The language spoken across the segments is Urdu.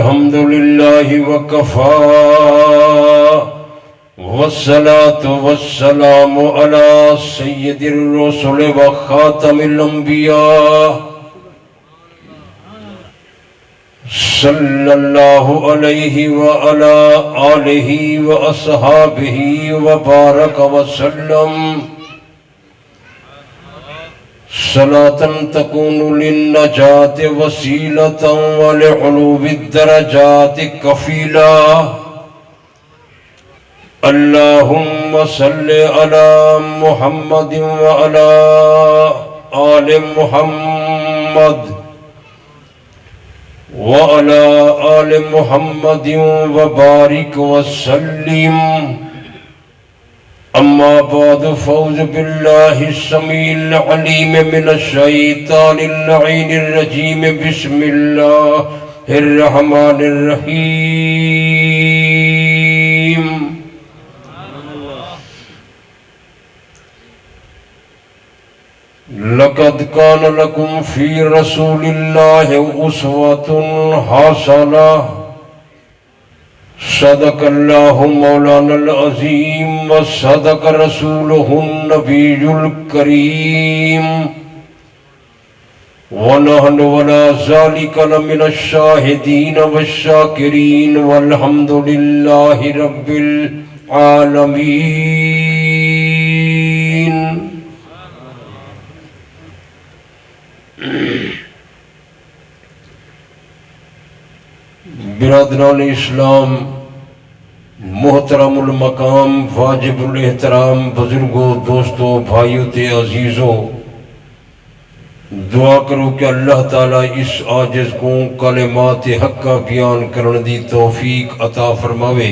الحمد لله وكفى والصلاة والسلام على سيد الرسل وخاتم الأنبياء صلى الله عليه وعلى آله وأصحابه وبارك وسلم صلاة تكون للنجاة وسيلة ولعلو الدرجات كفيلا. اللهم صل على محمد وعلى آل محمد وعلى آل محمد وبارك وسلم. أما بعد فأعوذ بالله السميع العليم من الشيطان اللعين الرجيم. بسم الله الرحمن الرحيم. لقد كان لكم في رسول الله أسوة حسنة. صدق الله مولانا العظيم وصدق رسوله النبي الكريم. ونحن على ذلك لمن الشاهدين والشاكرين والحمد لله رب العالمين. برادران اسلام، محترم المقام، واجب الاحترام بزرگوں، دوستوں، بھائیوں تے عزیزوں، دعا کرو کہ اللہ تعالیٰ اس عاجز کو کلمات حق کا بیان کرنے دی توفیق عطا فرماوے.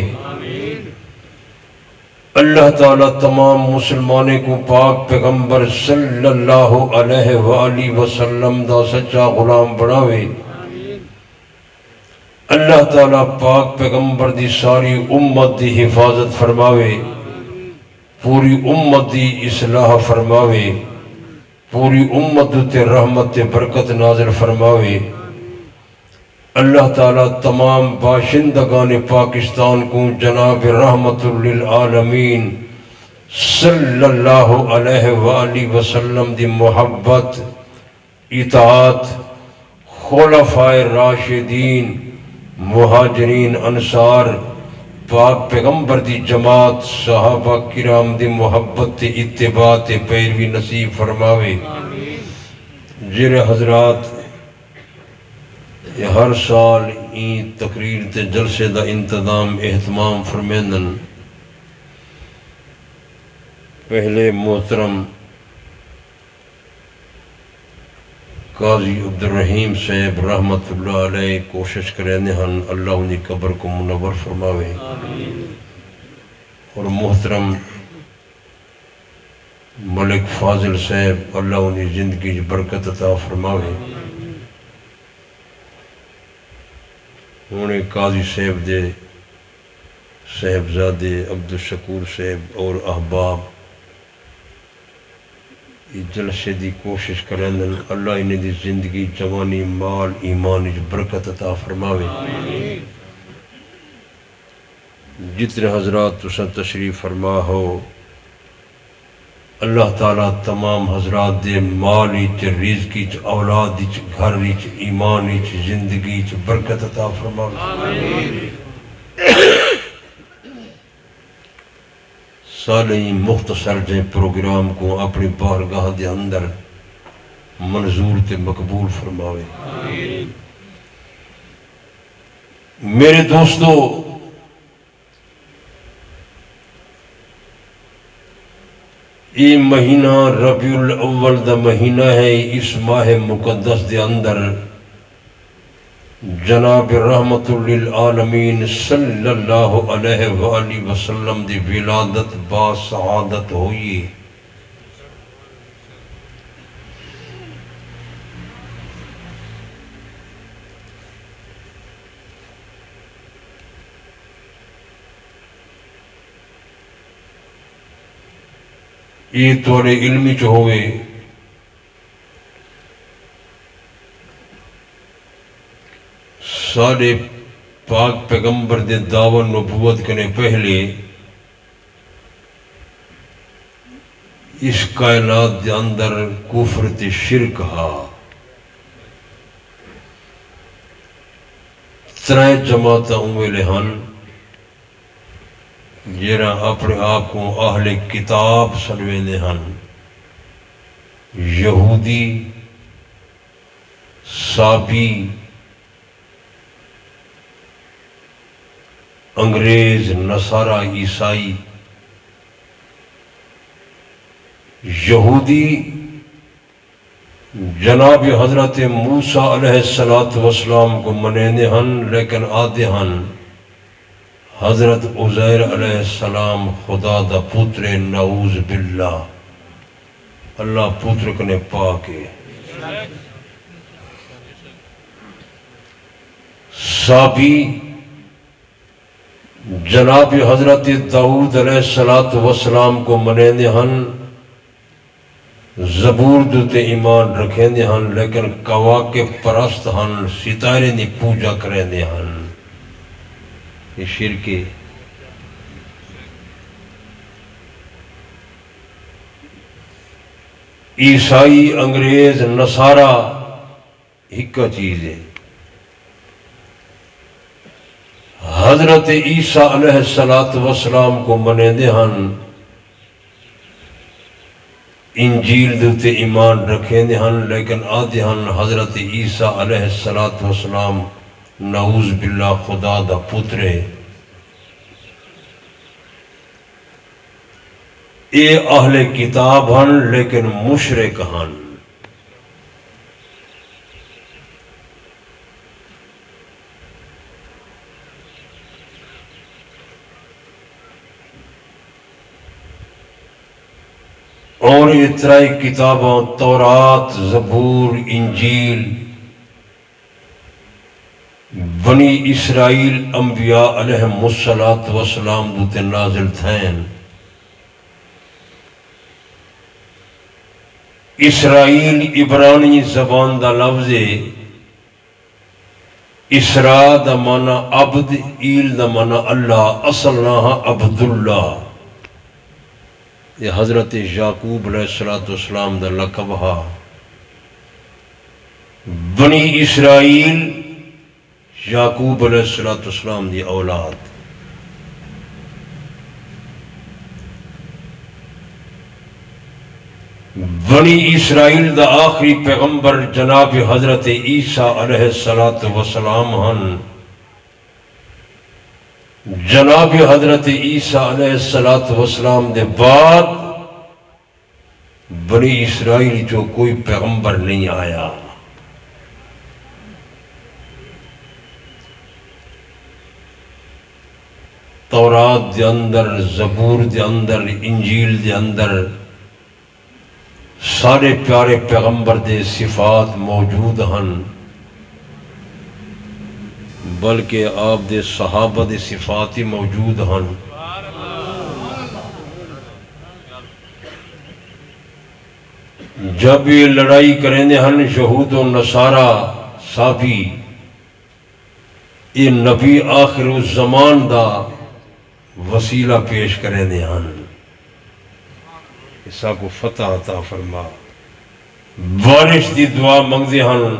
اللہ تعالیٰ تمام مسلمانوں کو پاک پیغمبر صلی اللہ علیہ وآلہ وسلم دا سچا غلام بناوے. اللہ تعالیٰ پاک پیغمبر دی ساری امت دی حفاظت فرماوے، پوری امت دی اصلاح فرماوے، پوری امت تے رحمت برکت نازل فرماوے. اللہ تعالیٰ تمام باشندگان پاکستان کو جناب رحمت للعالمین صلی اللہ علیہ وآلہ وسلم دی محبت، اطاعت، خلفائے راشدین، مہاجرین، انصار، پاک پیغمبر دی جماعت، صحابہ کرام دی محبت تے اتباع تے پیروی نصیب فرماوے. جڑے حضرات ہر سال این تقریر تے جلسے دا انتظام اہتمام فرمیندن، پہلے محترم قاضی عبدالرحیم صاحب رحمت اللہ علیہ کوشش کرنے ہن اللہ انہی قبر کو منور فرماوے. اور محترم ملک فاضل صاحب اللہ انہی زندگی برکت عطا فرماوے. انہیں قاضی صاحب دے صاحبزادے عبدالشکور صاحب اور احباب جلسے دی کوشش کریں، اللہ انہیں دی زندگی، جوانی، مال، ایمان برکت عطا فرماوے. جتنے حضرات تساں تشریف فرما ہو، اللہ تعالیٰ تمام حضرات دے مال وچ، رزق وچ، اولاد وچ، گھر وچ، ایمان وچ، زندگی وچ برکت عطا فرماوے. سالیں مختصر جے پروگرام کو اپنی بارگاہ دے اندر منظور تے مقبول فرماوے. میرے دوستو، یہ مہینہ ربیع الاول دا مہینہ ہے. اس ماہ مقدس دے اندر جناب رحمت للعالمین صلی اللہ علیہ وآلہ وسلم دی ولادت با سعادت ہوئی. یہ تھوڑے علمی چ ہوئے سارے پاک پیغمبر دے دعوت نبوت کنے پہلے اس کائنات دے اندر کفر تے شرک ہا ترائے جماعتاں ویلے ہن جیرا اپنے آپ کو اہل کتاب سنویندے ہن یہودی سابی انگریز نصارہ عیسائی یہودی جناب حضرت موسیٰ علیہ السلام کو منیندے ہن لیکن آدھے ہن حضرت عزیر علیہ السلام خدا دا پتر نعوذ باللہ اللہ پتر کنے پاکے سابی جناب حضرت داؤد علیہ السلام کو منیندے ہن زبور دوتے ایمان رکھیں ہن لیکن کواکب پرست ہن ستارے دی پوجا کریں ہن یہ شرکی عیسائی انگریز نصارہ ایک چیز ہے حضرت عیسیٰ علیہ السلام کو منیندے ہن انجیل دوتے ایمان رکھیں ہن لیکن آدھے ہن حضرت عیسیٰ علیہ السلام نعوذ باللہ خدا دا پترے اے اہل کتاب ہن لیکن مشرک ہن اور اترائی کتابوں تورات زبور انجیل بنی اسرائیل انبیاء علیہم السلام دوتے نازل تھین اسرائیل عبرانی زبان دا لفظ اسرا دا معنی عبد ایل دا معنی اللہ اصل ناہا عبداللہ یہ حضرت یعقوب علیہ السلام دا لقب ہا بنی اسرائیل یعقوب علیہ السلام دی اولاد بنی اسرائیل دا آخری پیغمبر جناب حضرت عیسیٰ علیہ السلام ہن جناب حضرت عیسیٰ علیہ السلام دے بعد بنی اسرائیل جو کوئی پیغمبر نہیں آیا تورات دے اندر زبور دے اندر انجیل دے اندر سارے پیارے پیغمبر دے صفات موجود ہن بلکہ آپ دے صحابہ دے صفات ہی موجود ہن جب یہ لڑائی کریں ہن یہود و نصارہ صحابی یہ نبی آخر الزمان دا وسیلہ پیش کریں ہن اسا کو فتح عطا فرما بارش دی دعا منگدے ہن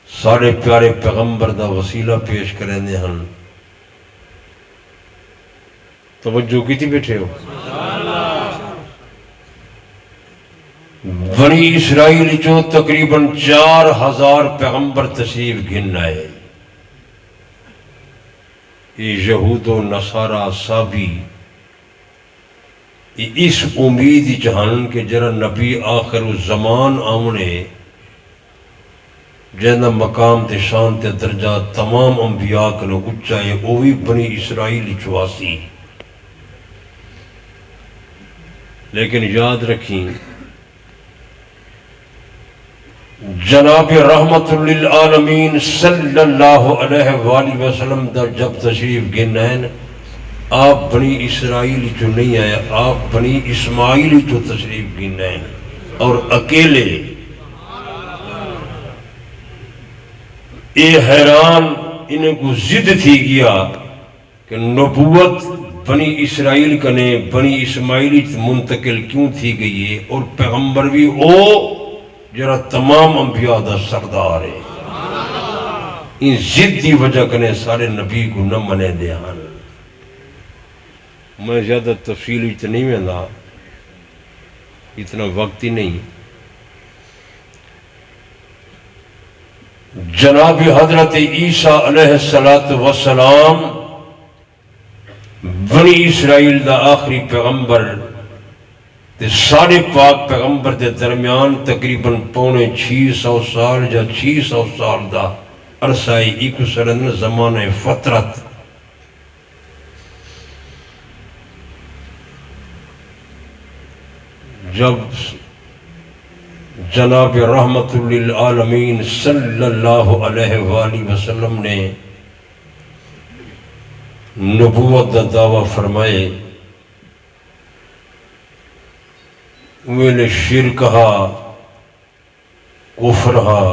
سارے پیارے پیغمبر دا وسیلہ پیش کریں ہن توجہ کی تھی بیٹھے ہو بنی اسرائیل جو تقریباً 4000 پیغمبر تشریف گھن آئے یہ یہود و نصارہ صابی اس امید جہان کہ جرا نبی آخر الزمان آمنے جہاں مقام تے شان تے درجہ تمام انبیاء کنو اچھائے اوہی بنی اسرائیل چواسی لیکن یاد رکھیں جناب رحمت للعالمین صلی اللہ علیہ وآلہ وسلم دا جب تشریف گنین آپ بنی اسرائیل جو نہیں آیا آپ بنی اسماعیل جو تشریف گنین اور اکیلے اے حیران انہیں کو ضد تھی گیا کہ نبوت بنی اسرائیل کنے بنی اسماعیلی منتقل کیوں تھی گئی ہے اور پیغمبر بھی او جرا تمام انبیاء دا سردار ہے ان ضد دی وجہ کنے سارے نبی کو نہ منے دیان میں زیادہ تفصیلی تو نہیں ویندا اتنا وقت ہی نہیں جناب حضرت عیسیٰ علیہ السلام بنی اسرائیل دا آخری پیغمبر تے سارے پاک پیغمبر دے درمیان تقریباً 650 سال یا 600 سال دا عرصائی ایک سرن زمانہ فترت جب جناب رحمت للعالمین صلی اللہ علیہ وآلہ وسلم نے نبوت دا دعویٰ فرمائے ویلے شرکہا کفرہا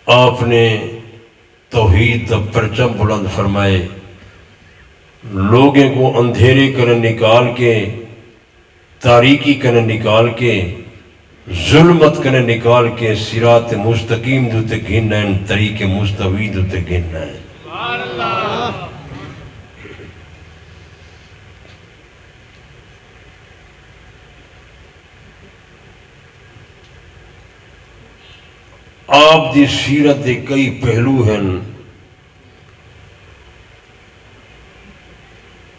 آپ نے توحید دا پرچم بلند فرمائے لوگوں کو اندھیرے کر نکال کے تاریکی کر نکال کے ظلمت کر نکال کے صراط مستقیم دوتے گھننا ہے طریق مستوی دوتے گھننا ہے آپ دی سیرت دے کئی پہلو ہیں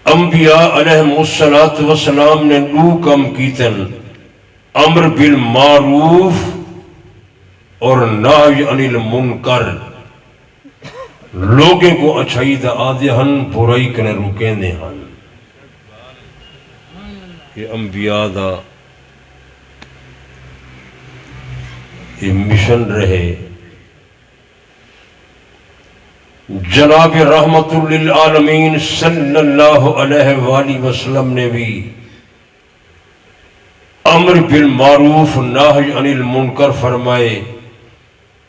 انبیاء علیہ السلام نے دو کم کیتن امر بالمعروف اور نہی عن المنکر لوگوں کو اچھائی دا آدھے ہن برائی کنے روکیں دے ہن یہ انبیاء دا یہ مشن رہے جناب رحمت للعالمین صلی اللہ علیہ وآلہ وسلم نے بھی امر بالمعروف نہی عن المنکر فرمائے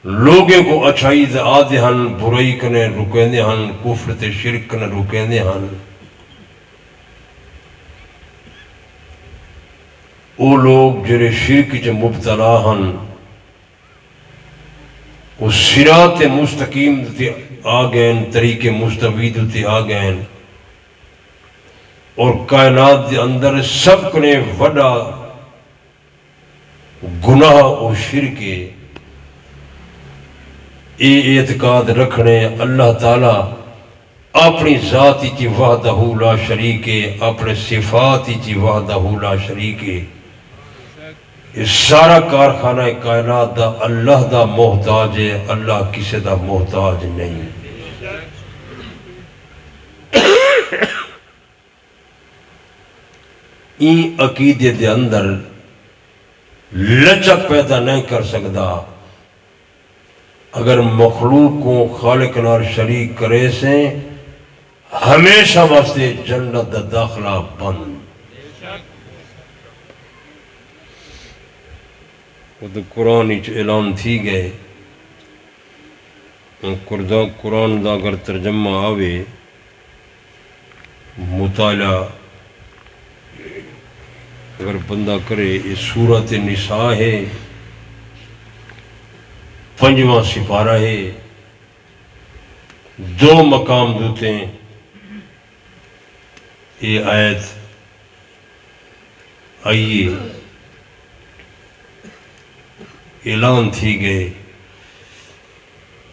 لوگوں کو اچھائی دے آدھے ہن برائی کنے رکیں دے ہن کفر تے شرک کنے رکیں دے ہن او لوگ جرے شرک چے مبتلا ہن وہ صراط مستقیم تے آگئن طریق مستوی تے آگئن اور کائنات دے اندر سب کنے وڈا گناہ و شرکے اے اعتقاد رکھنے اللہ تعالیٰ اپنی ذاتی چی وحدہ لا شریکے اپنے صفاتی چی وحدہ لا شریکے یہ سارا کارخانہ کائنات دا اللہ دا محتاج ہے اللہ کسی دا محتاج نہیں این عقیدے دے اندر لچک پیدا نہیں کر سکتا اگر مخلوق کو خالق نار شریک کرے سے ہمیشہ واسطے جنت دا داخلہ بند وہ تو قرآن اعلان تھی گئے قرآن دا اگر ترجمہ آوے مطالعہ اگر بندہ کرے یہ سورۃ نساء ہے 5واں سپارہ ہے 2 مقام دوتے ہیں یہ آیت آئیے اعلان تھی گئے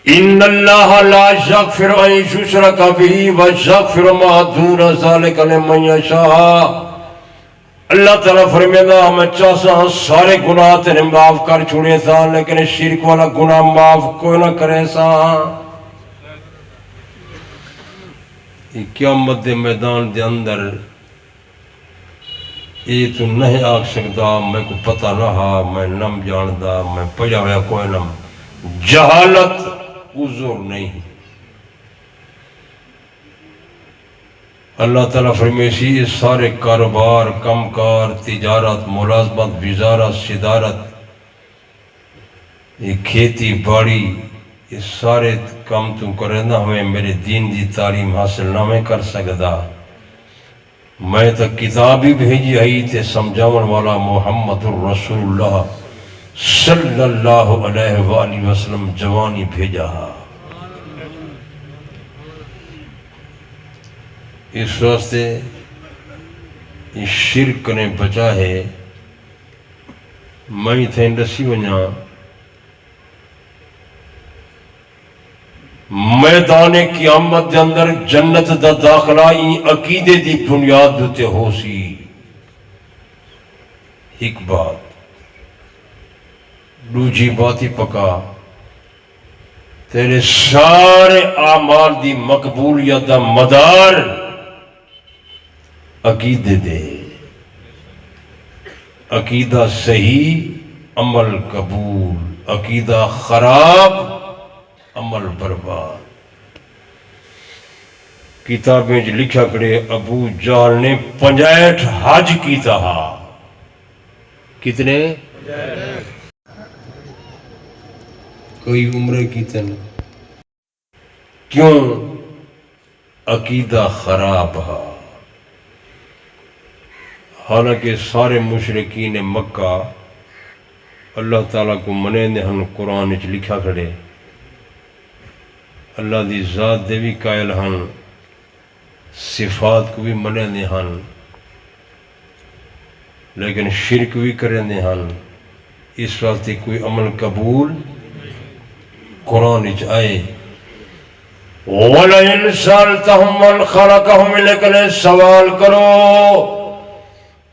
ان اللہ لا یغفر ان یشرک بہ ویغفر ما دون ذلک لمن یشاء اللہ تعالیٰ فرمیدا میں چاہتا ہوں سارے گناہ تیرے معاف کر چھوڑے تھا لیکن شرک والا گناہ معاف کوئی نہ کرے سا یہ قیامت دے میدان دے اندر یہ تو نہیں آگ سکتا میں کو پتہ نہ ہا میں نم جاندہ میں پجا ہویا کوئی نم جہالت عذر نہیں اللہ تعالیٰ فرمیسی یہ سارے کاروبار کم کار تجارت ملازمت وزارت صدارت یہ کھیتی باڑی یہ سارے کام تو کرے نا ہمیں میرے دین دی تعلیم حاصل نہ میں کر سکتا میں تو کتاب ہی بھیجی آئی تے سمجھاون والا محمد الرسول اللہ صلی اللہ علیہ وآلہ وسلم جوانی بھیجا اس واسطے یہ شرک نے بچا ہے میں تھے دسی ونیا میدان قیامت دے اندر جنت دا داخلہ عقیدے دی بنیاد تے ہو سی ایک بات دوجی بات ہی پکا تیرے سارے اعمال دی مقبولیت دا مدار عقیدے دے عقیدہ صحیح عمل قبول عقیدہ خراب عمل برباد کتابیں لکھا کرے ابو جہل نے 65 حج کیتا کتنے کوئی عمرے کیتے نا کیوں عقیدہ خراب حالانکہ سارے مشرکین مکہ اللہ تعالیٰ کو منے نے ہم قرآن وچ لکھا کھڑے اللہ دی ذات دے بھی قائل ہن صفات کو بھی منے نے ہن لیکن شرک بھی کرے نے ہن اس واسطے کوئی عمل قبول قرآن وچ آئے وَلَئِنْ سَأَلْتَهُمْ مَنْ خَلَقَهُمْ لیکن سوال کرو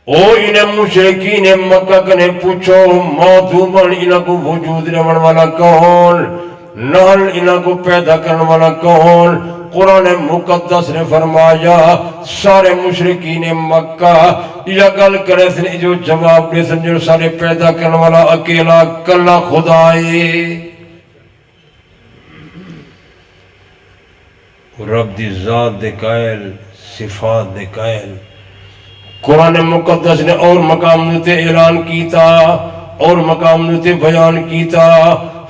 او انہیں مشرکین مکہ کنے پوچھو موجودن انہاں کو وجود رہن والا کون نحل انہاں کو پیدا کرنے والا کون قرآن مقدس نے فرمایا سارے مشرکین مکہ یہ گل کرے سن جو جواب دے سن جو سارے پیدا کرنے والا اکیلا کلا خدا ہے رب دی ذات دے قائل صفات دے قائل قرآن مقدس نے اور مقام نتے اعلان کیتا اور مقام نتے بیان کیتا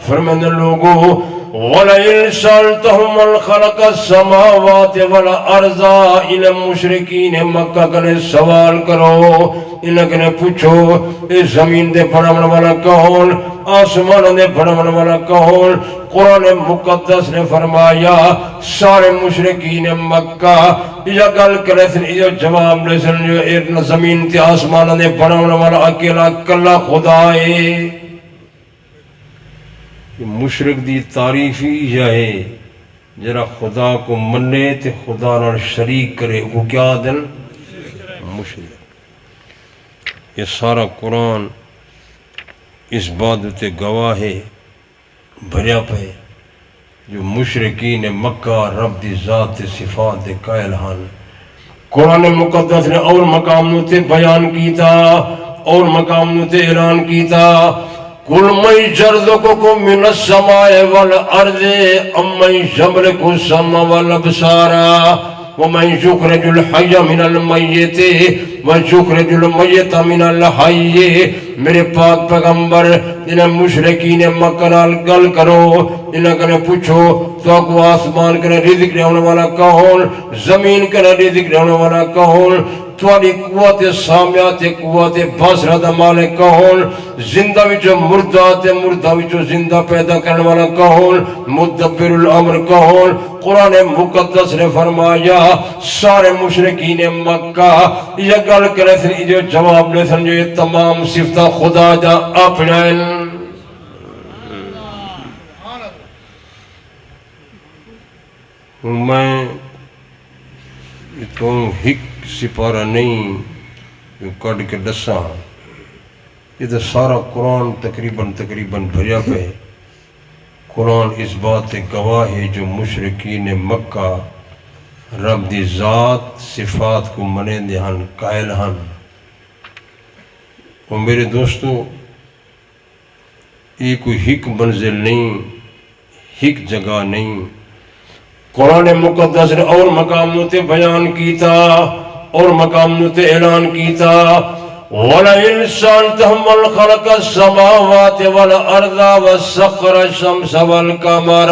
فرمانے لوگوں وَلَئِنْ سَأَلْتَهُمْ مَنْ خَلَقَ السَّمَاوَاتِ وَالْأَرْضَ انہیں مشرکین مکہ کنے سوال کرو انہیں کنے پوچھو اس زمین دے بڑھاون والا کون آسمان دے بڑھاون والا کون قرآن مقدس نے فرمایا سارے مشرکین مکہ یہ گل کرے سن یہ جواب لے سن جو زمین تے آسمان دے بڑھاون والا اکیلا کلا خدا ہے مشرک دی تعریف ہی یہ ہے جرا خدا کو منے تے خدا نال شریک کرے وہ کیا دن مشرک یہ سارا قرآن اس بات تے گواہ ہے بھریا پہ جو مشرکین مکہ رب دی ذات تے صفات دے قائل ہن قرآن مقدس نے اور مقام تے بیان کیتا اور مقام تے اعلان کیتا قُلْ مَنْ يَرْزُقُكُم مِّنَ السَّمَاءِ وَالْأَرْضِ أَمَّن يَمْلِكُ السَّمْعَ وَالْأَبْصَارَ وَمَنْ يُخْرِجُ الْحَيَّ مِنَ الْمَيِّتِ وَيُخْرِجُ الْمَيِّتَ مِنَ الْحَيِّ میرے پاک پیغمبر انہیں مشرکین مکہ نال گل کرو انہیں کنے پوچھو تو کو آسمان کنے رزق رہنے والا کون زمین کنے رزق رہنے والا کون تھوڑی قوت سامیات قوت بصرہ دا مالک کون زندہ وچو مردہ تے مردہ وچو زندہ پیدا کرنے والا کون مدبر الامر کون قرآن مقدس نے فرمایا سارے مشرکین مکہ یہ گل کرے سن جو جواب لے سن جو یہ تمام صفتہ خدا جا اپنائن میں تو ہک سپارہ نہیں جو کٹ کے دساں یہ تو سارا قرآن تقریباً بھریا پہ قرآن اس بات گواہ ہے جو مشرکین مکہ رب دی ذات صفات کو منے دے ہن قائل ہن اور میرے دوستو یہ کوئی ہک منزل نہیں ہک جگہ نہیں قرآن مقدس نے اور مقام تے بیان کیتا اور مقام تے اعلان کیتا وَلَئِنْ سَأَلْتَهُمْ مَنْ خَلَقَ السَّمَاوَاتِ وَالْأَرْضَ وَسَخَّرَ الشَّمْسَ وَالْقَمَرَ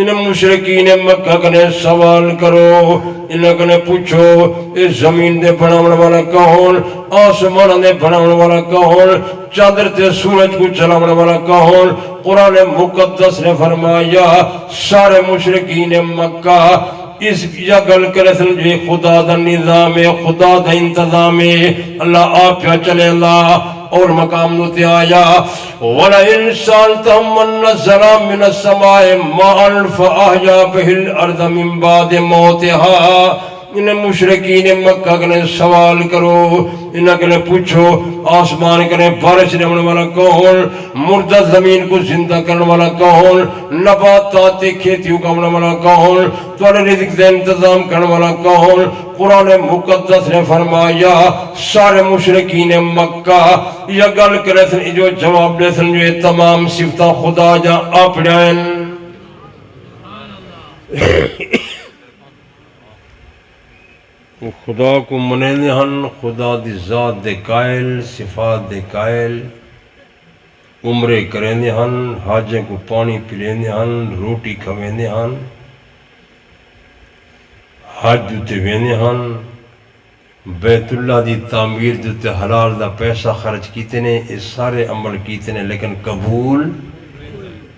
ان مشرکین مکہ کنے سوال کرو، انہاں کنے پوچھو اس زمین دے بناون والا کون، آسمان دے بناون والا کون، چادر تے سورج کو چلاون والا کون؟ قرآن مقدس نے فرمایا سارے مشرکین مکہ اس یا گل کرسن جو خدا دا نظام ہے، خدا دا انتظام ہے، اللہ آپ پہ چلے اللہ اور مقام نوتے آیا وَلَئِنْ سَأَلْتَهُمْ مَنْ نَزَّلَ مِنَ السَّمَاءِ مَاءً فَأَحْيَا بِهِ الْأَرْضَ مِنْ بَعْدِ مَوْتِهَا انہیں مشرکین مکہ کنے سوال کرو، انہیں کنے پوچھو آسمان کنے بارش رہنے والا کون، مردہ زمین کو زندہ کرنے والا کون، نباتات کھیتیوں کرنے والا کون، توڑے رزق دے انتظام کرنے والا کون؟ قرآن مقدس نے فرمایا سارے مشرکین مکہ یا گل کرے سن جو جواب دے سن جو تمام صفتہ خدا جا آپ جائیں خدا کو منینے ہن، خدا دی ذات دے قائل، صفات دے قائل، عمرے کرینے ہن، حاجیں کو پانی پلینے ہن، روٹی کھوینے ہن، حج دوتے وینے ہن، بیت اللہ دی تعمیر دوتے حلال دا پیسہ خرچ کیتے نے، اس سارے عمل کیتے نے، لیکن قبول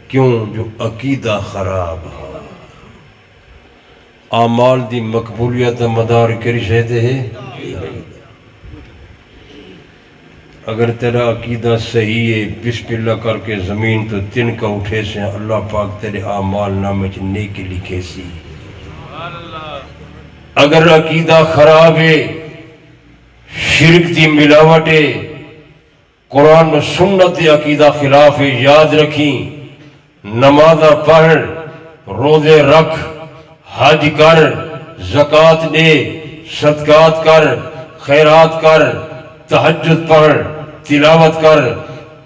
کیوں؟ جو عقیدہ خراب ہے۔ اعمال دی مقبولیت مدار کری شہدے ہیں، اگر تیرا عقیدہ صحیح ہے بسم اللہ کر کے زمین تو تن کا اٹھے سے اللہ پاک تیرے اعمال نامے چ نیکی لکھے سی۔ اگر عقیدہ خراب ہے، شرک دی ملاوٹ ہے، قرآن و سنت دی عقیدہ خلاف ہے، یاد رکھیں نمازہ پڑھ، روزے رکھ، حج کر، زکوٰۃ دے، صدقات کر، خیرات کر، تہجد پڑھ، تلاوت کر،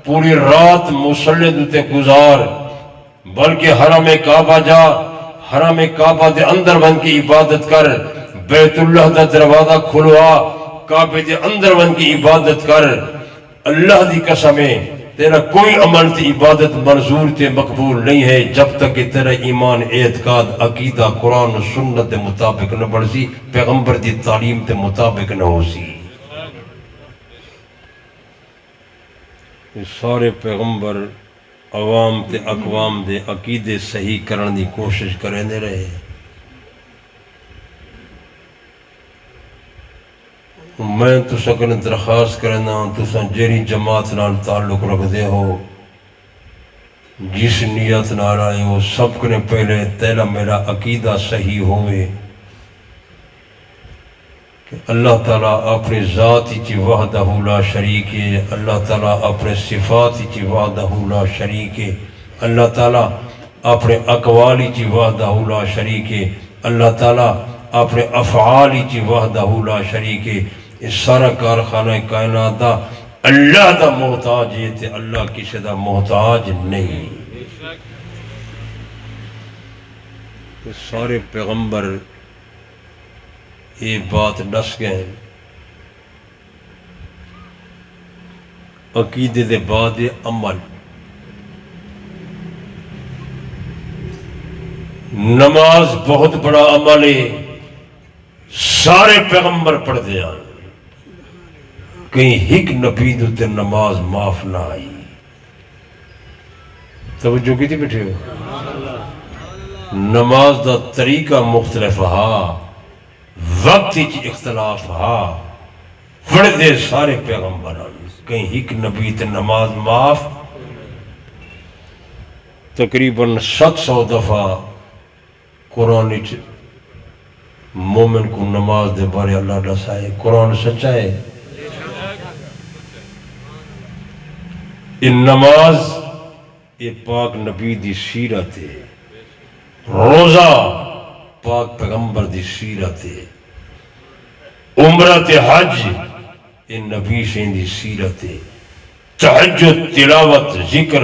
پوری رات مصلی دوتے گزار، بلکہ حرم کعبہ جا، حرم کعبہ دے اندر بن کی عبادت کر، بیت اللہ دا دروازہ کھلوا، کعبہ دے اندر بن کی عبادت کر۔ اللہ دی قسمیں تیرا کوئی عمل تی عبادت منظور تے مقبول نہیں ہے جب تک کہ تیرا ایمان اعتقاد عقیدہ قرآن و سنت دے مطابق نہ بڑھ سی، پیغمبر دی تعلیم تے مطابق نہ ہو سی۔ سارے پیغمبر عوام تے اقوام دے عقیدے صحیح کرن دی کوشش کریں دے رہے۔ میں تو سکن درخواست کرنا تو سن جیری جماعت نال تعلق رکھ دے ہو، جس نیت نال آئے ہو، سب کنے پہلے تیرا میرا عقیدہ صحیح ہوئے کہ اللہ تعالیٰ اپنی ذات چی وحدہ لا شریک ہے، اللہ تعالیٰ اپنے صفات چی وحدہ لا شریک ہے، اللہ تعالیٰ اپنے اقوال چی وحدہ لا شریک ہے، اللہ تعالیٰ اپنے افعال چی وحدہ لا شریک ہے۔ اس سارا کارخانہ کائنات دا اللہ دا محتاج ہے تے اللہ کسی دا محتاج نہیں۔ سارے پیغمبر یہ بات ڈس گئے، عقیدے دے بعد عمل۔ نماز بہت بڑا عمل ہے، سارے پیغمبر پڑھ دیا، کہیں ہک نبی دوتے نماز معاف نہ آئی۔ توجہ کی تھی بیٹھے ہو؟ نماز دا طریقہ مختلف ہا، وقت چی اختلاف ہا، پڑھ دے سارے پیغمبران، کہیں ہک نبی تے نماز معاف۔ تقریباً 700 دفعہ قرآن مومن کو نماز دے بارے اللہ دسائے۔ قرآن سچا ہے، ان نماز یہ پاک نبی دی سیرت ہے، روزہ پاک پیغمبر دی سیرت ہے، عمرت حج یہ نبی سے دی سیرت ہے، تہجد، تلاوت، ذکر،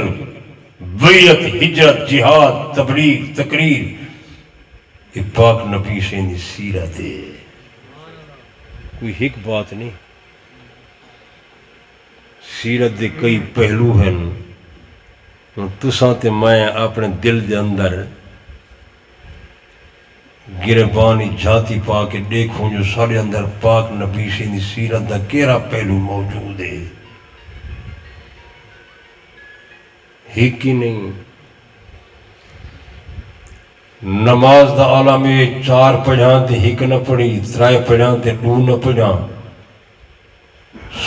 بیعت، ہجرت، جہاد، تبلیغ، تقریر یہ پاک نبی سے دی سیرت ہے، کوئی ایک بات نہیں۔ سیرت دے کئی پہلو ہیں، تساں تے میں اپنے دل دے اندر گربانی جھاتی پا کے دیکھوں جو سارے اندر پاک نبی سے دی سیرت دا کیرا پہلو موجود ہے، ایک ہی نہیں۔ نماز دا عالم میں 4 پڑھاں تے ایک نہ پڑھی، 3 پڑھاں تے 2 نہ پڑھاں۔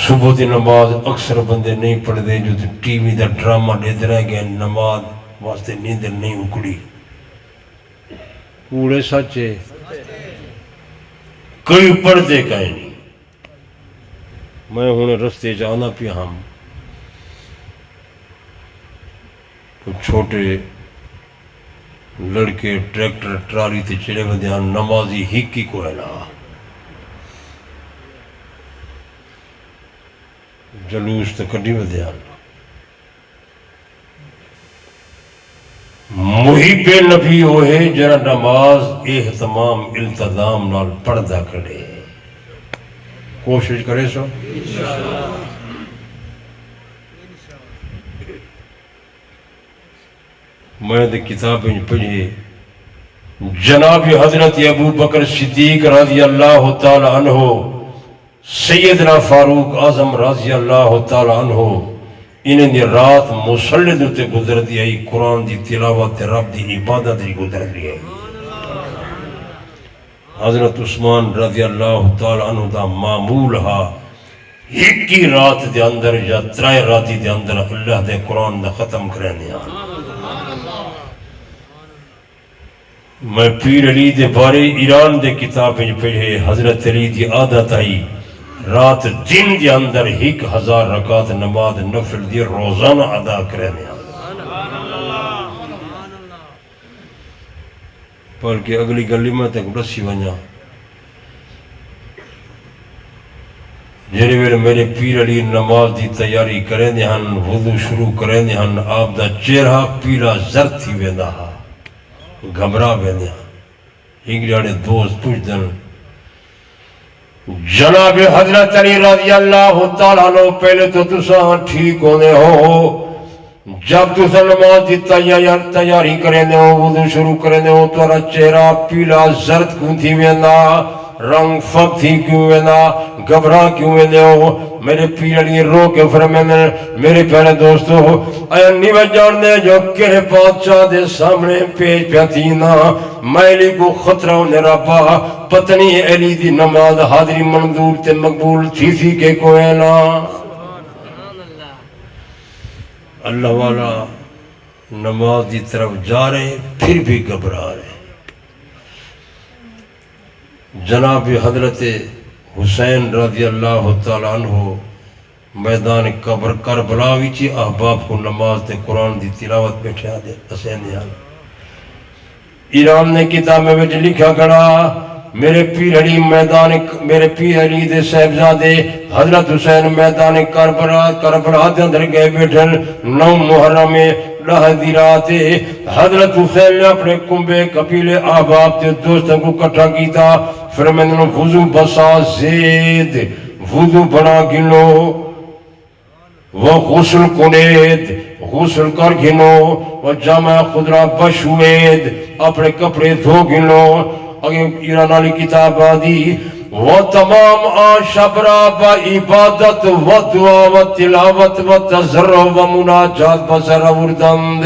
صبح دی نماز اکثر بندے نہیں پڑھ دے، جو ٹی وی دا ڈرامہ دیتے رہ گئے، نماز واسطے نیندر نہیں اکڑی، کوڑے سچے کوئی پڑھ دے کہیں نہیں۔ میں ہوں رستے جانا پیا ہم تو چھوٹے لڑکے ٹریکٹر ٹرالی تے چڑے ودیاں، نمازی ہکی کو ہے نا، جلوس تے کڈی ودیاں۔ محب نبی ہوئے جرا نماز اہتمام التزام نال پڑھدا کرے، کوشش کرے سو۔ میں دے کتابیں پڑھی، جناب حضرت ابو بکر صدیق رضی اللہ تعالی عنہ، سیدنا فاروق اعظم رضی اللہ تعالی عنہ، انہیں دی رات مسلط تے گزر دی آئی، قرآن دی تلاوت رب دی عبادت دی گزر دی آئی۔ حضرت عثمان رضی اللہ تعالی عنہ دا معمول ہا، ایک ہی رات دے اندر یا 3 راتی دے اندر اللہ دے قرآن دا ختم کرنے آن۔ میں پیر علی دے بارے ایران دے کتابیں پڑھے، حضرت علی دی عادت آئی رات دن دے اندر 1000 رکعت نماز نفل دی روزانہ ادا کرنے آن۔ بلکہ اگلی گلی میں تک رسی ونجا، جیرے ویلے میرے پیر علی نماز دی تیاری کریں دے ہن، وضو شروع کریں دے ہن، آپ دا چہرہ پیلا زرد تھی ویندہ ہا، گھبرا ویندے ہن۔ ایک جاڑے دوست پوچھ دن، جناب حضرت علی رضی اللہ تعالیٰ عنہ، پہلے تو تساں ٹھیک ہونے ہو، جب تساں نماز دی تیاری کریں دے ہو، وضو شروع کریں دے ہو، تورا چہرہ پیلا زرد کیوں تھی ویندہ، رنگ فق تھی کیوں ویندہ، گھبرا کیوں ویندے ہو؟ میرے پیر علی رو کے فرمائے، میرے پیارے دوستو، اے نیوے جان دے جو کہے بادشاہ دے سامنے پیش پیاتینا، میلی کو خطرہ ہونے ربا، پتنی علی دی نماز حاضری منظور تے مقبول تھی سی کے کوئے نا۔ اللہ والا نماز دی طرف جا رہے پھر بھی گھبرا رہے۔ جناب حضرت حسین رضی اللہ تعالیٰ عنہ میدان قبر کربلا وچی احباب کو نماز تے قرآن دی تلاوت بیٹھے آدھے حسین دیان۔ ایران نے کتاب میں بیٹھ لکھا کھڑا، میرے پیر علی دے صاحبزادے حضرت حسین میدان کربلا دے اندر گئے بیٹھن، 9 محرم دی رات حضرت حسین نے اپنے کنبے قبیلے احباب تے دوستوں کو کٹھا کیتا، فرمائے وضو بسا زید، وضو بنا گنو، وہ غسل کنید، غسل کر گنو، وہ جامع خضرہ بشوید، اپنے کپڑے دھو گنو۔ اگر ایران والی کتاب آدھی، وہ تمام شبرا با عبادت و دعا و تلاوت و تضرع و مناجات بسر وردند۔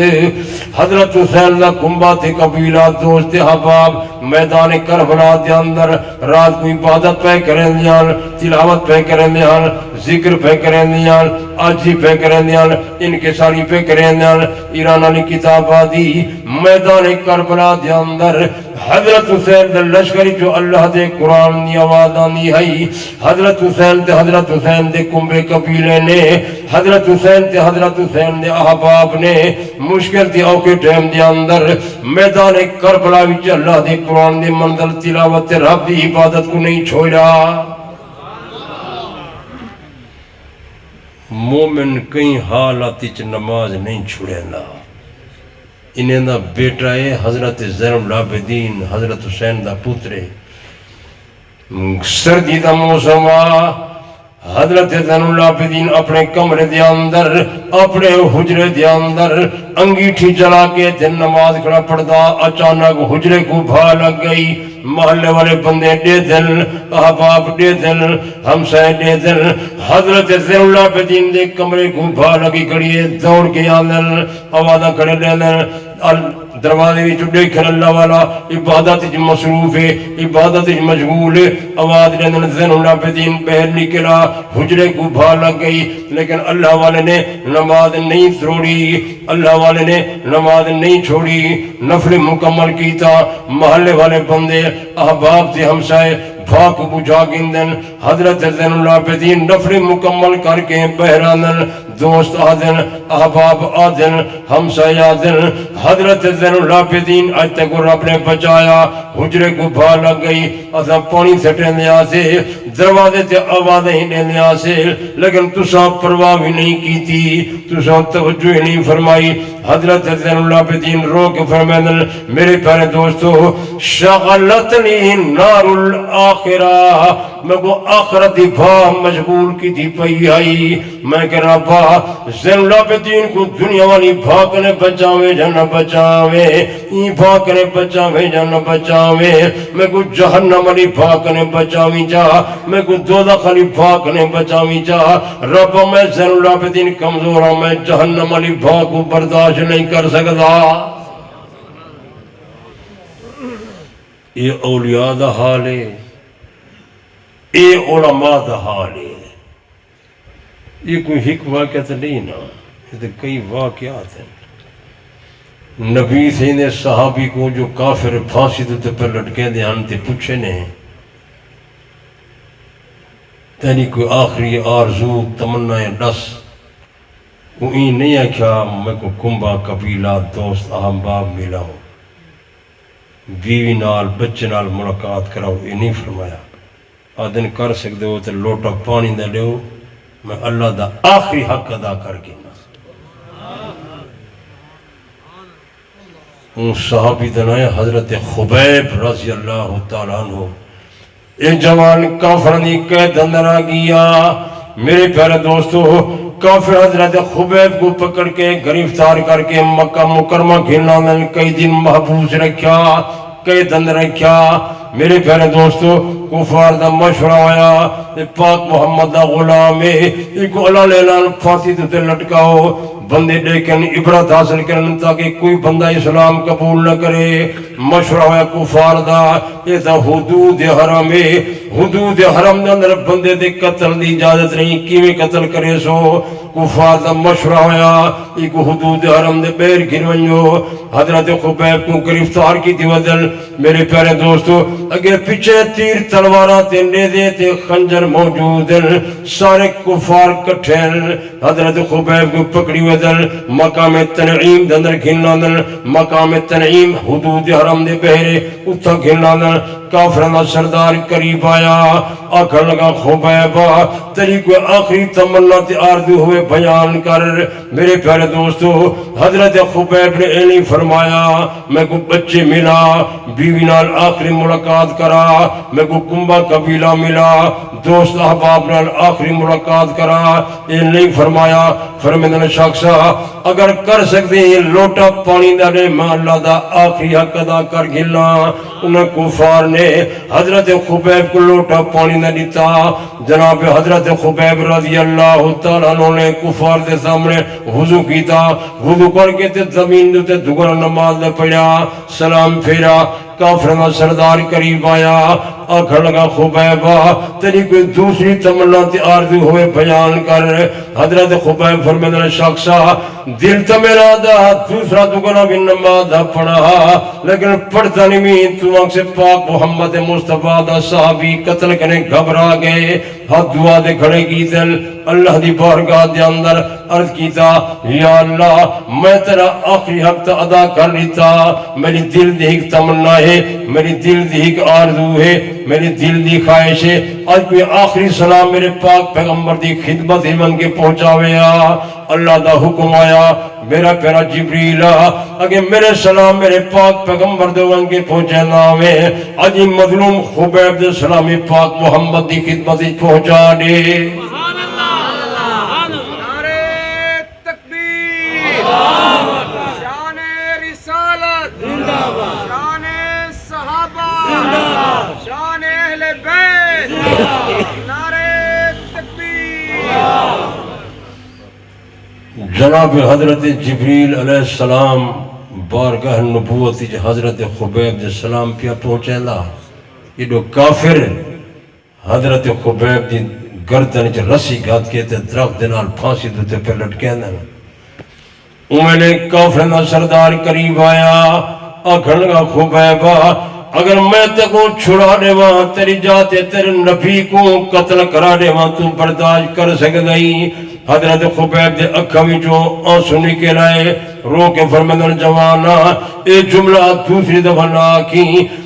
حضرت حسین دا کنبات قبیلہ دوست حباب میدان کربلا دے اندر رات کو عبادت پہ کریں دیان، تلاوت پہ کریں دیان، ذکر پہ کریں دیان، آجی پہ کریں دیان، انکساری پہ کریں دیان۔ ایران والی کتاب آدھی میدان کربلا دے اندر حضرت حسین دے لشکری جو اللہ دے قرآن دی آواز آنی ہے، حضرت حسین دے کنبے قبیلے نے، حضرت حسین دے احباب نے مشکل دی اوکے ٹیم دے اندر میدان کربلا وچ اللہ دے قرآن دے منزل تلاوت رب دی عبادت کو نہیں چھوڑا۔ مومن کئی حالات وچ نماز نہیں چھوڑے نا، انہیں دا بیٹا ہے حضرت زین العابدین حضرت حسین دا پوترے سردی دا موسم حضرت زین العابدین اپنے کمرے دے اندر اپنے حجرے دے اندر انگیٹھی جلا کے دن نماز کھڑا پڑھدا اچانک حجرے کو بھا لگ گئی محلے والے بندے دے دل احباب دے دل ہمسائے دے دل حضرت زین العابدین دے کمرے کو بھا لگی کھڑی ہے دوڑ کے آندر آوازہ کھڑے دے دل دروازے بھی چڑے کھر اللہ والا عبادت مصروف ہے عبادت مشغول ہے آواز دے زین العابدین بہر نکلا حجرے کو بھا لگ گئی لیکن اللہ والے نے نماز نہیں چھوڑی اللہ والے نے نماز نہیں چھوڑی نفل مکمل کیتا محلے والے بندے احباب سے ہمسائے بھاک بجھا گندن حضرت زین العابدین نفل مکمل کر کے بہرانن دوست آدن احباب آدن ہمسائے آدن حضرت زین العابدین آج تک رب نے بچایا حجرے کو بھا لگ گئی اسا پانی سٹے لیا سے دروازے تے آوازیں ہی لیا سے لیکن تسا پرواہ بھی نہیں کی تھی تسا توجہ ہی نہیں فرمائی حضرت زین العابدین رو کے فرمائن میرے پیارے دوستو شغلتنی نار الآخرہ میں کو آخرت دی بھا مشغول کی تھی پئی آئی میں کہ ربا زین العابدین کو دنیا والی بھا کنے بچاوے جنہ بچاوے این بھا کنے بچاوے جنہ بچاوے میں کو جہنم والی بھا کنے بچاوی جا میں کو دوزخ والی بھا کنے بچاوی جا ربا میں زین العابدین کمزور ہوں میں جہنم والی بھا کو برداشت نہیں کر سکتا یہ اولیاء دا حال ہے یہ علماء دا حال ہے یہ کوئی ایک واقعہ تو نہیں نا یہ تو کئی واقعات ہیں نبی سے نے صحابی کو جو کافر پھانسی تو پر لٹکے دے آنتے پوچھے نے تیری کوئی آخری آرزو تمنا ڈس وہ این نہیں ہے کیا میں کو کمبا قبیلہ دوست احباب ملا ہوں بیوی نال بچے نال ملاقات کراؤ یہ نہیں فرمایا آدن کر سکتے ہو تو لوٹا پانی دے لے میں اللہ دا آخری حق ادا کر کے ان صحابی دنائے حضرت خبیب رضی اللہ تعالیٰ عنہ ایک جوان کافرنی قید اندر آ گیا میرے پیارے دوستو کافر حضرت خبیب کو پکڑ کے گرفتار کر کے مکہ مکرمہ گھلنا میں کئی دن محبوس رکھا کئی دن رکھا میرے پیارے دوستو کفار دا مشورہ آیا پاک محمد دا غلام ہے ایک اللہ لیلان پھانسی تے لٹکاؤ بندے دیکھن عبرت حاصل کرن تاکہ کوئی بندہ اسلام قبول نہ کرے مشورہ ہوا کفار دا یہ دا حدود حرم ہے حدود حرم دے اندر بندے دے قتل دی اجازت نہیں کیویں قتل کرے سو کفار دا مشورہ ہوا ایک حدود حرم دے بیر گھر ونجو حضرت خبیب کو گرفتار کی دی وزل میرے پیارے دوستو اگر پیچھے تیر تلوارہ تے نیزے تے خنجر موجود ہیں سارے کفار کٹھے حضرت خبیب کو پکڑی وزل مقام تنعیم دندر گھننا دن مقام تنعیم حدود حرم دے بہرے اتھا گھننا دن کافرانہ سردار قریب آیا آکھر لگا خبیبہ تیری کوئی آخری تمنا تے آرزو ہوئے بیان کر میرے پیارے دوستو حضرت خبیب نے اینی فرمایا میں کو بچے ملا بیوی نال آخری ملاقات کرا میں کو کمبا قبیلہ ملا دوست احباب نال آخری ملاقات کرا یہ نہیں فرمایا فرمیدن شخصا اگر کر سکتے ہیں لوٹا پانی دے میں اللہ دا آخری حق ادا کر گھلنا انہیں کفار نے حضرت خبیب کو لوٹا پانی نہ دیتا جناب حضرت خبیب رضی اللہ تعالیٰ عنہ نے کفار دے سامنے وضو کیتا وضو کر کے تے زمین دے دگرہ نماز دے پڑیا سلام پھیرا کافرانہ سردار قریب آیا آکھر لگا خبیبہ تیری کوئی دوسری تمنا تے آرزو ہوئے بیان کر حضرت خبیب فرمیدن شخصا دل تا میرا دا دوسرا دگنا بھی نماز دا پڑھا لیکن پڑھتا نہیں تو وقت سے پاک محمد مصطفیٰ دا صحابی قتل کرنے گھبرا گئے ہاتھ دعا دے کھڑے کی دل اللہ دی بارگاہ دے اندر عرض کیتا یا اللہ میں تیرا آخری حق تا ادا کر لیتا میری دل دی ایک تمنا ہے میری دل دی ایک آرزو ہے میری دل دی خواہش ہے آج کوئی آخری سلام میرے پاک پیغمبر دی خدمت من کے پہنچاوے اللہ دا حکم آیا میرا پیرا جبریل اگر میرے سلام میرے پاک پیغمبر دے ون کے پہنچے ناوے آج مظلوم خبیب دے سلامی پاک محمد دی خدمت دی پہنچا دے جناب حضرت جبریل علیہ السلام بارگاہ نبوت حضرت خبیب دے سلام پیا پہنچے لا یہ دو کافر حضرت خبیب دی گردن چ رسی گھات کے تے درخت دنال پھانسی دوتے پہ لٹکے انہوں نے کافر نہ سردار قریب آیا اکھڑ گا خبیبہ اگر میں تکو چھڑا دے وہاں تیری جاتے تیرے نبی کو قتل کرا دے وہاں تو برداشت کر سکدائی حضرت خبیب دے اکھوی جو آنسو نکل آئے رو کے فرمندن جوانا اے جملہ دوسری دفعہ نہ کی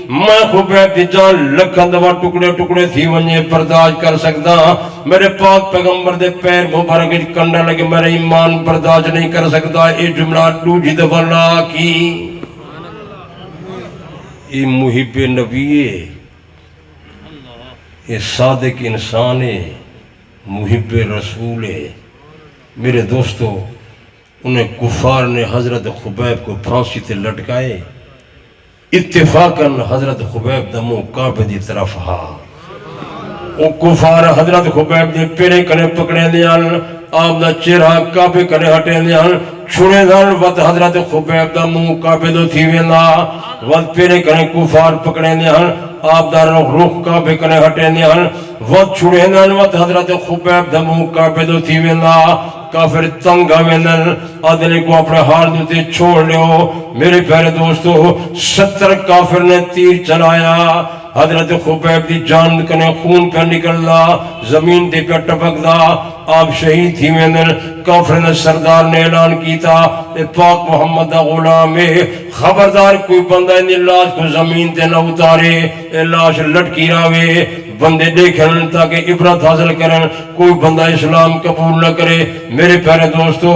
میں خبیب دی جان لکھن دفعہ ٹکڑے ٹکڑے تھی ونجے برداشت کر سکتا میرے پاک پیغمبر دے پیر مبارک کنڈا لگے میرے ایمان برداشت نہیں کر سکتا اے جملہ دوسری دفعہ نہ کی یہ محب نبی ہے یہ صادق انسان ہے محب رسول ہے میرے دوستو انہیں کفار نے حضرت خبیب کو پھانسی تے لٹکائے اتفاقاً حضرت خبیب دا منہ کعبے دی طرف ہا وہ کفار حضرت خبیب دے پیرے کنے پکڑے دیان آپ دا چہرہ کعبے کنے ہٹے دیان چھوڑے دان وقت حضرت خبیب دا منہ کعبے دو تھی وینا وقت پیرے کنے کفار پکڑے دیان آپ دا روح کعبے کنے ہٹے دیان وقت چھوڑے دان وقت حضرت خبیب دا منہ کعبے دو تھی وینا کافر تنگا ویندن آدھنے کو اپنے حال دوتے چھوڑ لیو میرے پیارے دوستو 70 کافر نے تیر چلایا حضرت خبیب دی جان کنے خون پہ نکلنا زمین دے پہ ٹپک دا آپ شہید تھی ویندن کافر نے سردار نے اعلان کیتا اے پاک محمد دا غلام ہے خبردار کوئی بندہ ان لاش کو زمین تے نہ اتارے اے لاش لٹکی راوے بندے دیکھن تاکہ عبرت حاصل کرن کوئی بندہ اسلام قبول نہ کرے میرے پیارے دوستو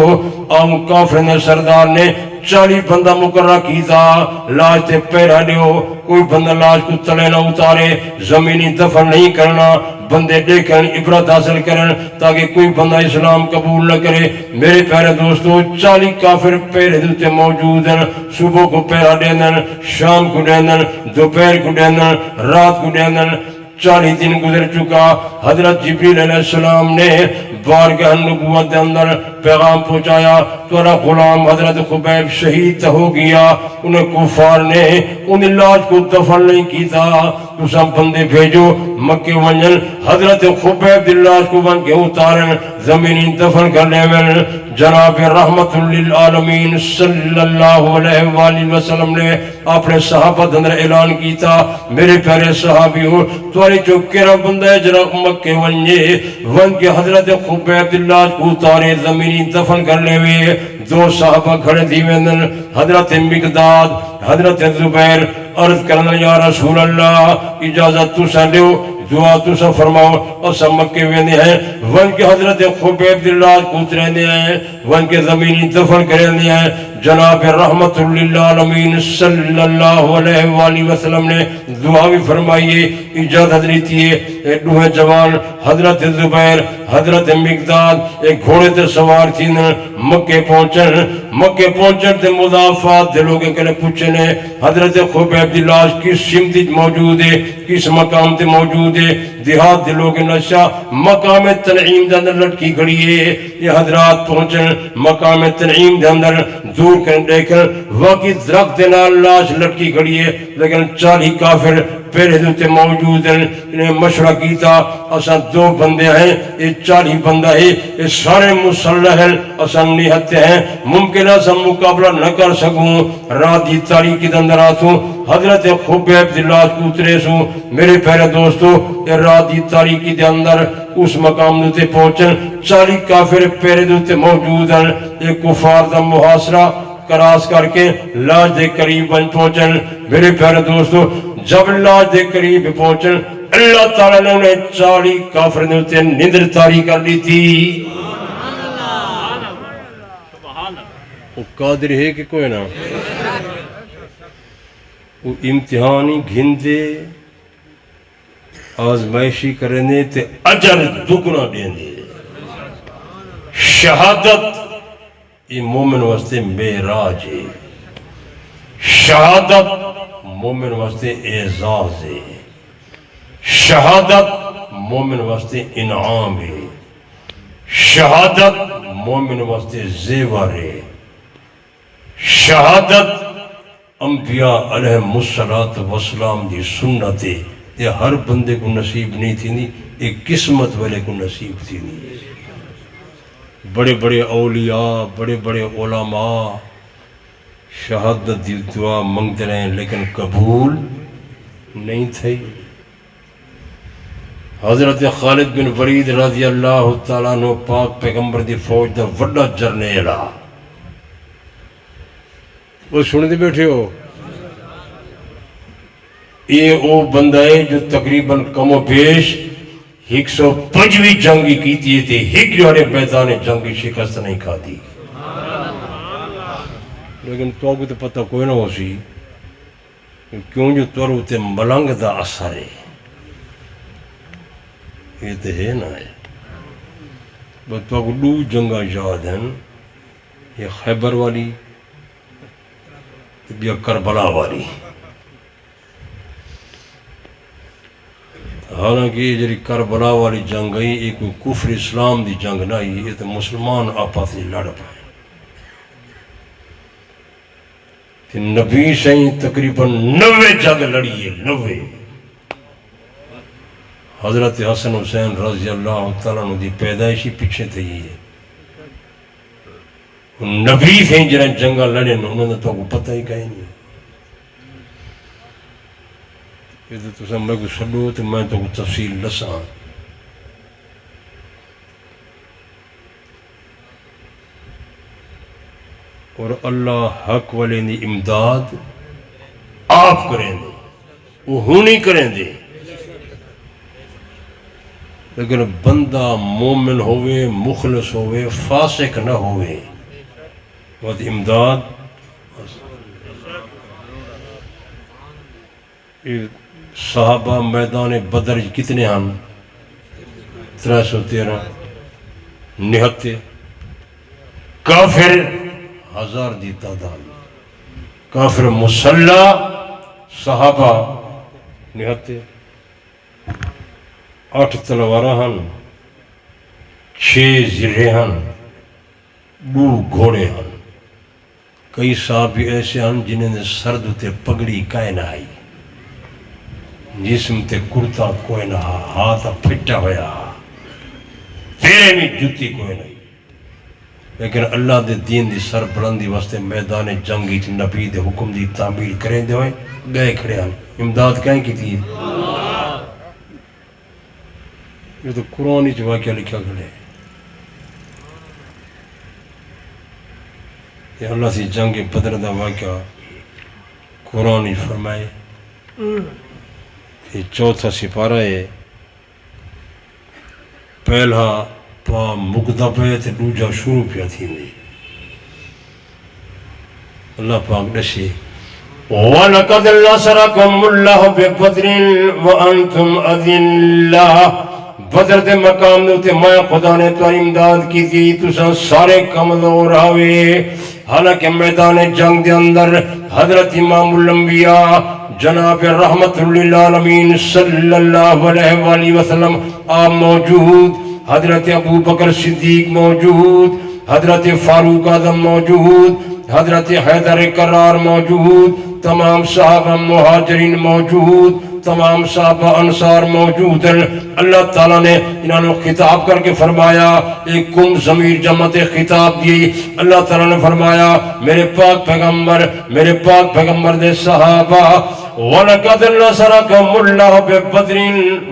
آن کافر نے سردار نے 40 بندہ مقررہ کیتا لاش تے پیرا لیو کوئی بندہ لاش کو تلے نہ اتارے زمینی دفن نہیں کرنا بندے دیکھن عبرت حاصل کرن تاکہ کوئی بندہ اسلام قبول نہ کرے میرے پیارے دوستو 40 کافر پیرے دوتے موجود ہیں صبح کو پیرا دیندن شام کو دیندن دوپہر کو دیندن رات کو دیندن 40 دن گزر چکا حضرت جبریل علیہ السلام نے بارگاہ نبوت دے اندر پیغام پہنچایا تورا غلام حضرت خبیب شہید ہو گیا انہیں کفار نے ان لاش کو دفن نہیں کیتا تو سب بندے بھیجو مکہ ونجن حضرت خبیب دی لاش کو بن کے اتارن زمینی دفن کرنے میں جناب رحمت للعالمین صلی اللہ علیہ وآلہ وسلم نے اپنے صحابہ اندر اعلان کیتا میرے پیارے صحابیوں تواری جو کرا بندہ جناب مکہ ونجے ون کے حضرت خبیب دی لاش کو اتارے زمینی دفن کرنے میں 2 صحابہ کھڑے دیویں حضرت مقداد حضرت زبیر عرض کرنا یا رسول اللہ اجازت تو سا لیو دعا تو سا فرماؤ اور سب مکے ویندے ہیں ون کے حضرت خبیب دی لاش کو اترے ہیں ون کے زمینی دفن کرنے ہیں جناب رحمت للعالمین صلی اللہ علیہ وآلہ وسلم نے دعا بھی فرمائیے اجازت لیتی ہے دوہ جوان حضرت زبیر حضرت مقداد ایک گھوڑے تے سوار تھی مکے پہنچن تے مضافات دے لوگے کنے پوچھنے حضرت خبیب دی لاش کس سمت موجود ہے کس مقام تے موجود ہے دیہات دے لوگ نشا مقام تنعیم دے اندر لٹکی کھڑی ہے یہ حضرات پہنچن مقام تنعیم دے اندر دور کرن دیکھن واقعی درخت دے نال لاش لٹکی کھڑی ہے لیکن 40 کافر پہلے دوتے موجود ہیں انہیں مشورہ کیتا اساں 2 بندے ہیں یہ 40 بندہ ہے یہ سارے مسلح ہیں اساں نیہتے ہیں ممکن ہے اساں مقابلہ نہ کر سکوں رات دی تاریکی دے اندر آسوں حضرت خبیب دی لاش کو اترے سوں میرے پیارے دوستو یہ رات دی تاریکی دے اندر اس مقام دوتے پہنچن 40 کافر پہلے دوتے موجود ہیں یہ کفار دا محاصرہ کراس کر کے لاش دے قریب بن پہنچن میرے پیارے دوستو جب اللہ دے قریب پہنچن اللہ تعالیٰ نے انہیں 40 کافر نے ہوتے نندر تاری کر لی تھی. وہ قادر ہے کہ کوئی نہ وہ امتحانی گھندے آزمائشی کرنے تے اجر دگنا دیندے. شہادت یہ مومن واسطے معراج ہے. شہادت مومن واسطے اعزاز ہے. شہادت مومن واسطے انعام ہے. شہادت مومن واسطے زیور ہے. شہادت انبیاء علیہ السلام دی سنت ہے. یہ ہر بندے کو نصیب نہیں تھی، ایک قسمت والے کو نصیب تھی. بڑے بڑے اولیاء بڑے بڑے علماء شہادت دی دعا منگتے رہے لیکن قبول نہیں تھی. حضرت خالد بن ولید رضی اللہ تعالیٰ عنہ پاک پیغمبر دی فوج دا وڈا جرنیل آ. وہ سنتے بیٹھے ہو یہ وہ بندہ ہے جو تقریباً کم و بیش 125 جنگی کیتی تھی. ایک جوڑے میدان جنگی شکست نہیں کھا دی. لیکن تو کو تو پتہ کوئی نہ ہو سی کیوں جو تو تے ملنگ دا اثر ہے. یہ تو ہے نا ہے بس تو کو 2 جنگاں یاد ہیں. یہ خیبر والی یا کربلا والی. حالانکہ یہ جڑی کربلا والی جنگ ہے یہ کوئی کفر اسلام دی جنگ نہیں، یہ تو مسلمان آپس میں لڑ پائے. کہ نبی سے تقریباً 90 جنگ لڑی ہے. 90 حضرت حسن حسین رضی اللہ تعالیٰ عنہ دی پیدائشی پیچھے تھی. نبی سے جنہیں جنگا لڑے انہوں نے تو پتہ ہی کہیں نہیں. یہ تو تسا میں کو سڈو تو میں تو تفصیل دساں. اور اللہ حق والے دی امداد آپ کریں دے وہ ہونی کریں دے. لیکن بندہ مومن ہوئے مخلص ہوئے فاسق نہ ہوئے وہ امداد. صحابہ میدان بدر کتنے ہیں؟ 313. نہتے کافر 1000 دی تعداد. کافر مسلح صحابہ نہتے. 8 تلوارہ ہیں 6 زرے ہیں 2 گھوڑے ہیں. کئی صحابی ایسے ہیں جنہیں نے سرد تے پگڑی کائے نہ آئی جسم تے کرتا کوئی نہ ہاتھ پھٹا ہویا پیرے میں جتی کوئی نہیں. لیکن اللہ دے دین دی سر بلندی واسطے میدان جنگی تے نبی دے حکم دی تعمیل کریں دے ہوئے گئے کھڑے ہیں. امداد کہیں کی تھی؟ یہ تو قرآن ہی واقعہ لکھا کھڑے. یہ اللہ سی جنگ بدر دا واقعہ قرآن ہی فرمائے. یہ 4تھا سپارہ ہے. پہلا پا مقدہ پہ تے دوجا شروع پہ تھی. اللہ پاک دشی وَلَقَدْ نَصَرَكُمُ اللَّهُ بِبَدْرٍ وَأَنْتُمْ أَذِلَّةٌ. بدر دے مقام تے میں خدا نے تو امداد کی تھی تساں سارے کمزور ہوئے. حالانکہ میدان جنگ دے اندر حضرت امام الانبیاء جناب رحمت للعالمین صلی اللہ علیہ وآلہ وسلم آپ موجود، حضرت ابو بکر صدیق موجود، حضرت فاروق اعظم موجود، حضرت حیدر کرار موجود، تمام صحابہ مہاجرین موجود، تمام صحابہ انصار موجود ہیں. اللہ تعالیٰ نے انہوں نے خطاب کر کے فرمایا ایک کم ضمیر جمع خطاب دی. اللہ تعالیٰ نے فرمایا میرے پاک پیغمبر دے صحابہ وَلَقَدْ نَصَرَكُمُ اللَّهُ بِبَدْرٍ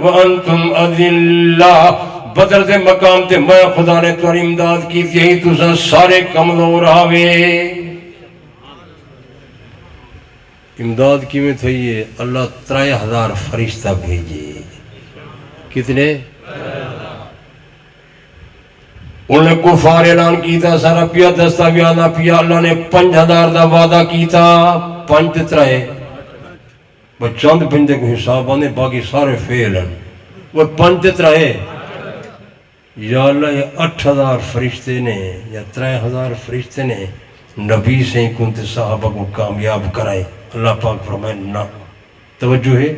وَأَنْتُمْ أَذِلَّةٌ. بدر دے مقام تے میں خدا نے تو امداد کی تھی تساں سارے کمزور ہوئے. امداد کی میں تھی ہے اللہ 3000 فرشتہ بھیجے کتنے انہیں کفار اعلان کیتا سارا پیا دستا بھی آنا پیا اللہ نے 5000 دا وعدہ کیتا 5 ترائے وہ چند بندے کو حساب آنے باقی سارے فیل ہیں وہ 5 ترائے یا اللہ یہ 8000 فرشتے نے یا 3000 فرشتے نے نبی سے ہی کنت صحابہ کو کامیاب کرائے اللہ پاک فرمائے نہ توجہ ہے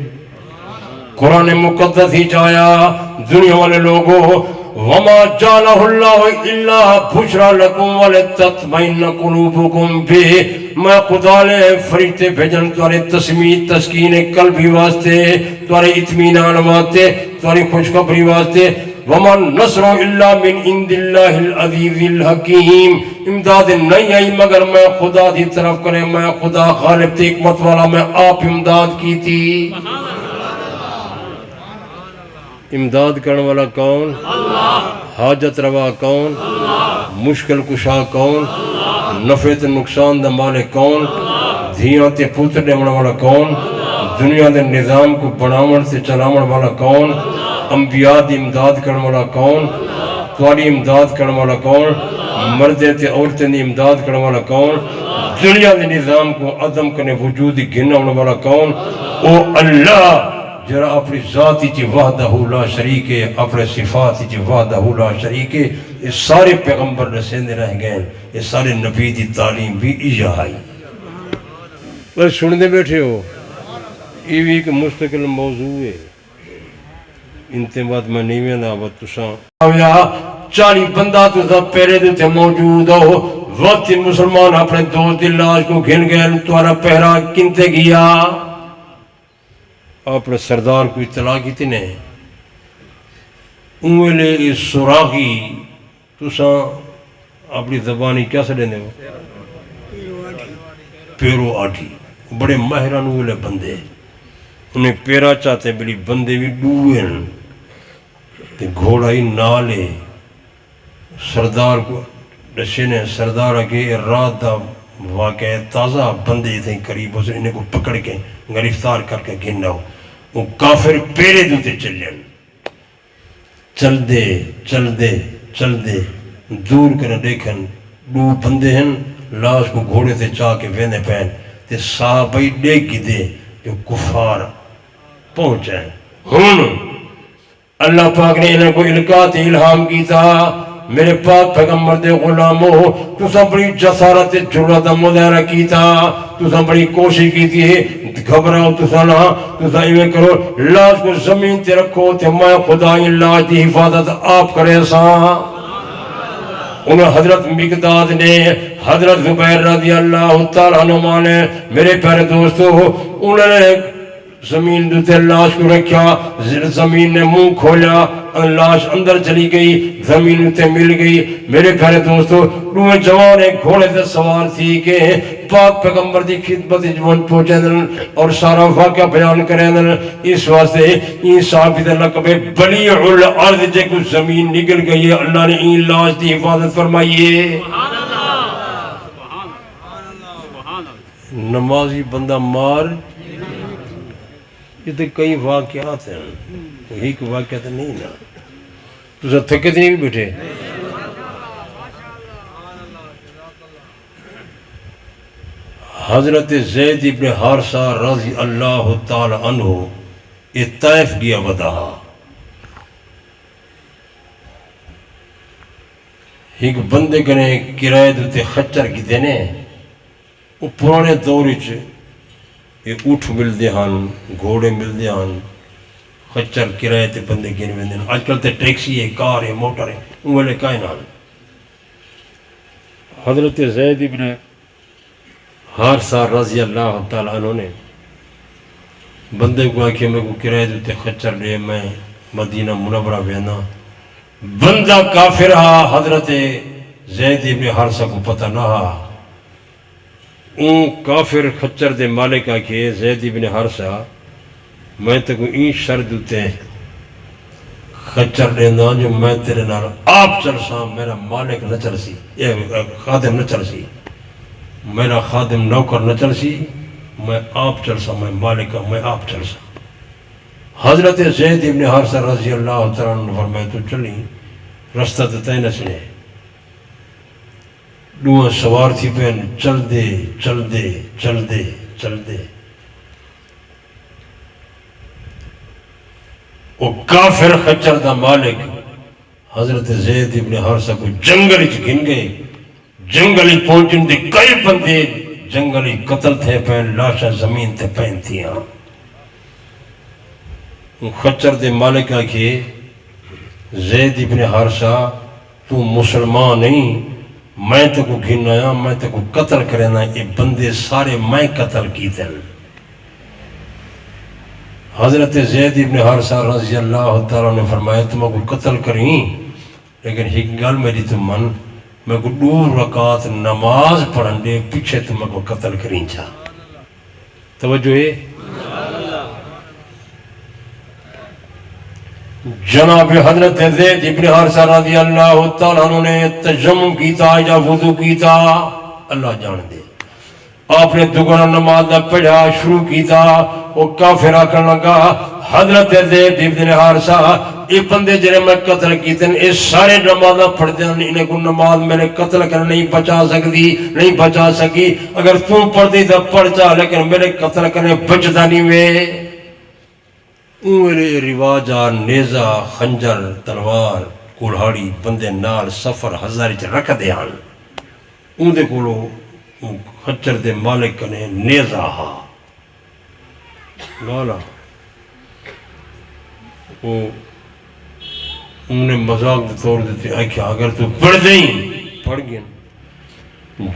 قرآن مقدس ہی چاہیا دنیا والے لوگوں وما جعلہ اللہ الا بشرا لکم ولتطمئن قلوبکم بہ میں خدا نے فرشتے بھیجن تمہارے تسمید تسکین قلبی واسطے تمہارے اطمینان واسطے تمہاری خوشخبری واسطے وما نصر الا من عند اللہ العزیز الحکیم امداد نہیں آئی مگر میں خدا دی طرف کرے میں خدا غالب تے حکمت والا میں آپ امداد کی تھی امداد کرنے والا کون اللہ حاجت روا کون اللہ مشکل کشا کون اللہ نفع تے نقصان دا مالک کون اللہ دھیاں تے پتر دیون والا کون اللہ دنیا دے نظام کو بناون تے چلاون والا کون اللہ انبیاء دی امداد کرنے والا کون اللہ تمہاری امداد کرنے والا کون مردے تے عورتیں دی امداد کرنے والا کون دنیا دے نظام کو عدم کرنے وجود گننے والا کون او اللہ جرا اپنی ذاتی چی وحدہ لا شریک ہے اپنے صفاتی چی وحدہ لا شریک ہے یہ سارے پیغمبر رسیندے رہ گئے یہ سارے نبی دی تعلیم بھی ایجا آئی بس سننے بیٹھے ہو یہ بھی ایک مستقل موضوع ہے انتے بعد میں نہیں میں دعوت تساں 40 بندہ تساں پیرے دیتے موجود ہو وقت مسلمان اپنے دوست دی لاش کو گھن گئے تمہارا پہرا کنتے گیا اپنے سردار کو اطلاع کی تھی نے انویلے اس سراغی تساں اپنی زبانی کیا سے دینے ہو پیرو آٹھی بڑے ماہران انویلے بندے انہیں پیرا چاہتے بلی بندے بھی ڈوئن گھوڑا ہی نالے سردار کو رشنے سردار اگے رات دا واقع تازہ بندے تھے قریب اسے انہیں کو پکڑ کے گرفتار کر کے گھننا ہو وہ کافر پیرے دوتے چل دے دور کرنے دیکھن دو بندے ہیں لاش کو گھوڑے سے چاہ کے وینے پہن تے صحابہی دیکھ کی دے جو کفار پہنچائیں ہون اللہ پاک نے انہیں کو القات الہام کی تھا میرے پاک پیغمبر دے غلاموں تو سب بڑی جسارت جرات مظاہرہ کی تھا تو سب بڑی کوشش کی تھی گھبراؤ تو سنا تو سائیوے کرو لاش کو زمین تے رکھو تے میں خدای لاش دی حفاظت آپ کرے سا انہیں حضرت مقداد نے حضرت زبیر رضی اللہ تعالیٰ عنہ نے میرے پیارے دوستو انہوں نے زمین دوتے لاش کو رکھا زمین نے منہ کھولا لاش اندر چلی گئی زمین دوتے مل گئی میرے پیارے دوستو روح جوان ایک گھوڑے سے سوار تھی کہ پاک پیغمبر دی خدمت جوان پہنچے دن اور سارا واقعہ بیان کرے دن اس واسطے این صحابی دے لقب بلیع الارض جے کچھ زمین نکل گئی ہے اللہ نے این لاش دی حفاظت فرمائیے نمازی بندہ مار یہ تو کئی واقعات ہیں ایک واقعات نہیں نا تو سب تھکت نہیں بھی بیٹھے حضرت زید ابن حارثہ رضی اللہ تعالی عنہ یہ طائف گیا ودا ایک بندے کنے کرائے دوتے خچر کی دینے وہ پرانے دوری چھے یہ اوٹھ مل دے ہن گھوڑے مل دے ہن خچر کرائے تے بندے گینے میں دین آج کل تے ٹیکسی ہے کار ہے موٹر ہے انوالے کائنان حضرت زید ابن حارثہ رضی اللہ تعالیٰ عنہ نے بندے کو آکھے میں کو کرائے دیتے خچر لے میں مدینہ منورہ بینا بندہ کافر رہا حضرت زید ابن حارثہ کو پتہ نہ رہا اون کافر خچر دے مالک آکھے زید ابن حارثہ میں تے کو این شرط دیتے خچر لینا جو میں تیرے نال آپ چل سا میرا مالک نہ چل سی خادم نہ چل سی میرا خادم نوکر نہ چل سی میں آپ چل سا، میں مالک ہوں، میں آپ چل سا۔ حضرت زید ابن حارثہ رضی اللہ تعالیٰ عنہ فرمائے تو چلی رستہ تے نسنے ڈوہ سوار تھی پہن چل دے چل دے چل دے چل دے۔ وہ کافر خچر دا مالک حضرت زید ابن حارثہ کو جنگل گن گئے، جنگل پہنچن دے کئی بندے جنگلی قتل تھے پہن، لاشا زمین تے پہن تھی۔ خچر دے مالک آکھے زید ابن حارثہ تو مسلمان نہیں، میں تو کو گھن آیا، میں تو کو قتل کرنا، یہ بندے سارے میں قتل کی دل۔ حضرت زید ابن حارثہ رضی اللہ تعالیٰ نے فرمایا تمہیں کو قتل کریں، لیکن ایک گل میری تو من، میں کو 2 رکعت نماز پڑھن دے پیچھے تمہیں کو قتل کریں چاہ۔ توجہ ہے؟ جناب حضرت زید ابن حارثہ رضی اللہ تعالیٰ عنہ نے تجمع کیتا یا وضو کیتا، اللہ جان دے۔ آپ نے دگنا نماز پڑھا شروع کیتا، وہ کافر آکھن لگا حضرت زید ابن حارثہ یہ بندے جنہیں میں قتل کیتے ہیں، یہ سارے نماز پڑھتے ہیں، انہیں کو نماز میرے قتل کرنے نہیں بچا سکتی، نہیں بچا سکی، اگر تم پڑھتی تو پڑھ چاہ، لیکن میرے قتل کرنے بچتا نہیں میں۔ میرے رواج نیزہ خنجر تلوار کولہاڑی بندے نال سفر ہزاری چ رکھ دے ہن، اندے کولو خچر دے مالک کنے نیزہ ہا لالا، وہ انہیں مذاق دے طور دیتے آکھیا اگر تو پڑھ دیں پڑھ گئے۔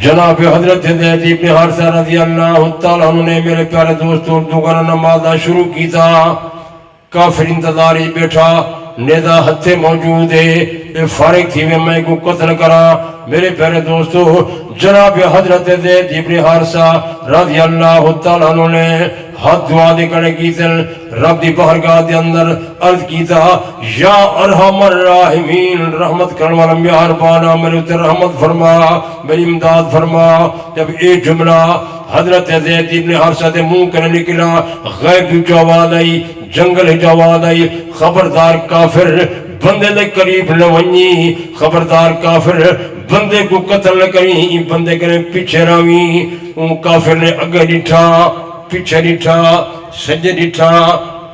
جناب حضرت زید ابن حارثہ رضی اللہ تعالیٰ عنہ نے میرے پیارے دوستوں دوگانا نمازہ شروع کی تھا، کافر انتظاری بیٹھا، نیزہ ہتھے موجود ہے، فارغ تھی میں کو قتل کرا۔ میرے پیارے دوستو جناب حضرت زید ابن حارثہ رضی اللہ تعالیٰ عنہ نے ہاتھ دعا دے کڑے کی تل رب دی بارگاہ دے اندر عرض کیتا یا ارحم الراحمین، رحمت کرنے والا مہربانا میرے تے رحمت فرما، میری امداد فرما۔ جب ایک جملہ حضرت زید ابن حارثہ دے منہ کرنے نکلا، غیب جو آواز آئی، جنگل جو آواز آئی، خبردار کافر بندے دے قریب نہ ونی، خبردار کافر بندے کو قتل نہ کریں، بندے کریں پیچھے راویں۔ ان کافر نے اگے ڈٹھا، پیچھے ڈٹھا، سجے ڈٹھا،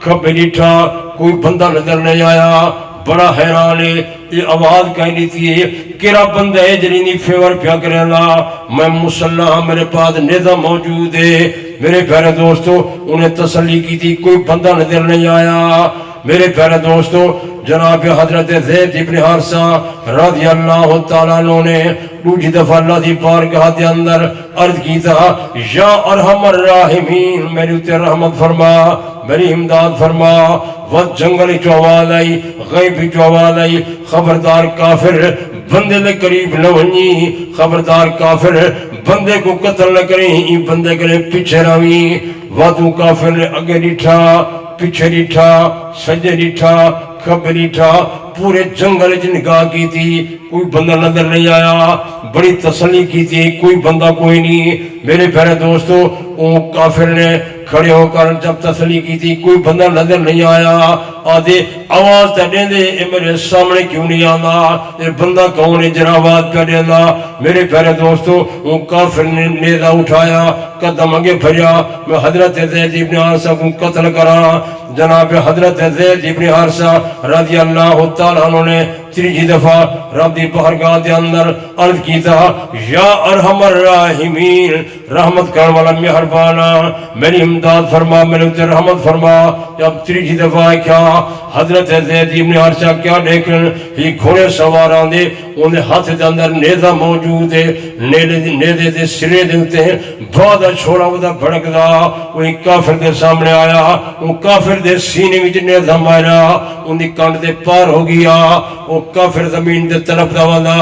کھبے ڈٹھا، کوئی بندہ نظر نہیں آیا۔ بڑا حیران ہے، یہ آواز کہیں دی تھی کیرا بندہ ہے جنینی فیور پیا کرے لا، میں مسلح میرے پاس نیزہ موجود ہے۔ میرے پیارے دوستو انہیں تسلی کی تھی، کوئی بندہ نظر نہیں آیا۔ میرے پیارے دوستو جناب حضرت زید ابن حارثہ رضی اللہ تعالیٰ عنہ نے دوسری دفعہ اللہ دی بارگاہ دے اندر عرض کی تھا یا ارحم الراحمین، میری تے رحمت فرما، میری امداد فرما۔ وقت جنگل جو آواز آئی، غیب جو آواز آئی، خبردار کافر بندے دے قریب نہ ونی، خبردار کافر بندے کو قتل نہ کریں، بندے کریں پیچھے راویں۔ واتوں کافر نے اگے ڈٹھا، پیچھے ڈٹھا، سجے ڈٹھا، کھبے ڈٹھا، پورے جنگل چ نگاہ کی تھی، کوئی بندہ نظر نہیں آیا۔ بڑی تسلی کی تھی، کوئی بندہ کوئی نہیں۔ میرے پیارے دوستو اون کافر نے کھڑے ہو کر جب تسلی کی تھی، کوئی بندہ نظر نہیں آیا، آدھے آواز تے دیں دے اے میرے سامنے کیوں نہیں آنا، اے بندہ کون ہے جرا آواز پہ دینا۔ میرے پیارے دوستو اون کافر نے نیزہ اٹھایا، قدم آگے بھریا، میں حضرت زید ابن حارثہ کو قتل کرا۔ جناب حضرت زید ابن حارثہ رضی اللہ تعالیٰ عنہ نے تیسری دفعہ رب دی بارگاہ دے اندر عرض کیتا یا ارحم الراحمین، رحمت کرنے والا مہربانا، میری امداد فرما، میرے تے رحمت فرما۔ جب تیسری دفعہ کیا حضرت زید ابن حارثہ کیا دیکھن، یہ گھوڑے سواراں دے انہیں ہاتھ دے اندر نیزہ موجود ہے، نیزے دے سرے دیتے ہیں، بہت چھوڑا ہوتا بھڑکدا، وہی کافر دے سامنے آیا، وہ کافر دے سینے وچ نیزہ مارا، ان دی کانٹ دے پار ہو گیا، وہ کافر زمین دے طرف دا والا۔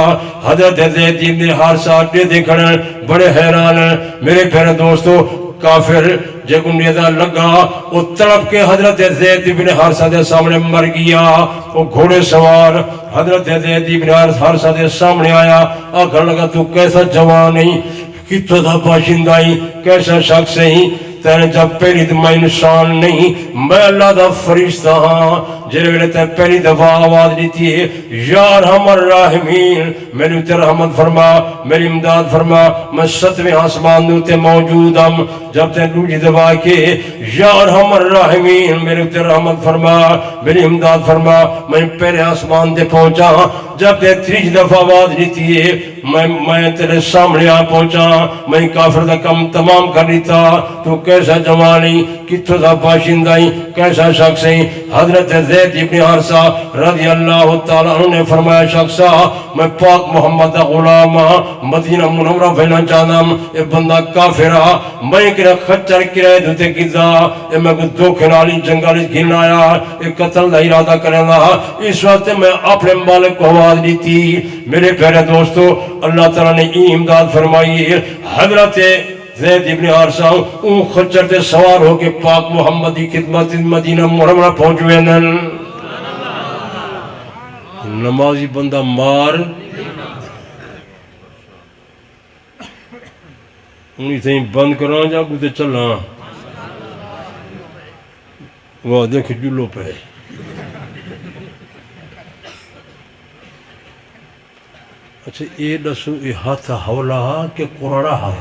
حضرت زید ابن حارثہ دے دیکھن بڑے حیران۔ میرے پیارے دوستو کافر جب نیزہ لگا وہ تڑپ کے حضرت زید ابن حارثہ دے سامنے مر گیا۔ وہ گھوڑے سوار حضرت زید ابن حارثہ دے سامنے آیا، آکھنے لگا تو کیسا جوان نہیں، کتنا تھا باشندہ ہی، کیسا شخص ہی، تیرے جب پہلی تو میں انسان نہیں میں اللہ دا فرشتہ ہاں جڑے ویلے تے پہلی دفعہ آواز دیتی ہے یا ارحم الراحمین میری تے رحمت فرما میری امداد فرما میں 7ویں آسمان دے تے موجود ہم جب تے دوسری دفعہ کہ یا ارحم الراحمین میری تے رحمت فرما میری امداد فرما میں پہلے آسمان دے پہنچا جب تے تیسری دفعہ آواز دیتی ہے میں تیرے سامنے آ پہنچا میں کافر دا کم تمام کر لیتا تو کیسا جوانی کتھوں دا باشندہ کیسا شخص ہے حضرت زید ابن حارثہ رضی اللہ تعالیٰ عنہ نے فرمایا شخصا میں پاک محمد دا غلام مدینہ منورہ پھیلنا چاہتا ہوں اے بندہ کافرہ میں کرے خچر کرے دوتے گزا اے میں کو دو کھنالی جنگالی گھن آیا اے قتل دا ارادہ کریں گا اس وقت میں اپنے مالک کو آواز دیتی میرے پیارے دوستو اللہ تعالیٰ نے امداد فرمائی حضرت زید ابن حارثہ اون خچر تے سوار ہو کے پاک محمد کی خدمت مدینہ منورہ پہنچ ہوئے نمازی بندہ مار انہی تھیں بند کران جا کو تے چلا وہ دیکھ جلو پہ اچھا یہ دسو یہ ہاتھ حولا کہ قرارا ہا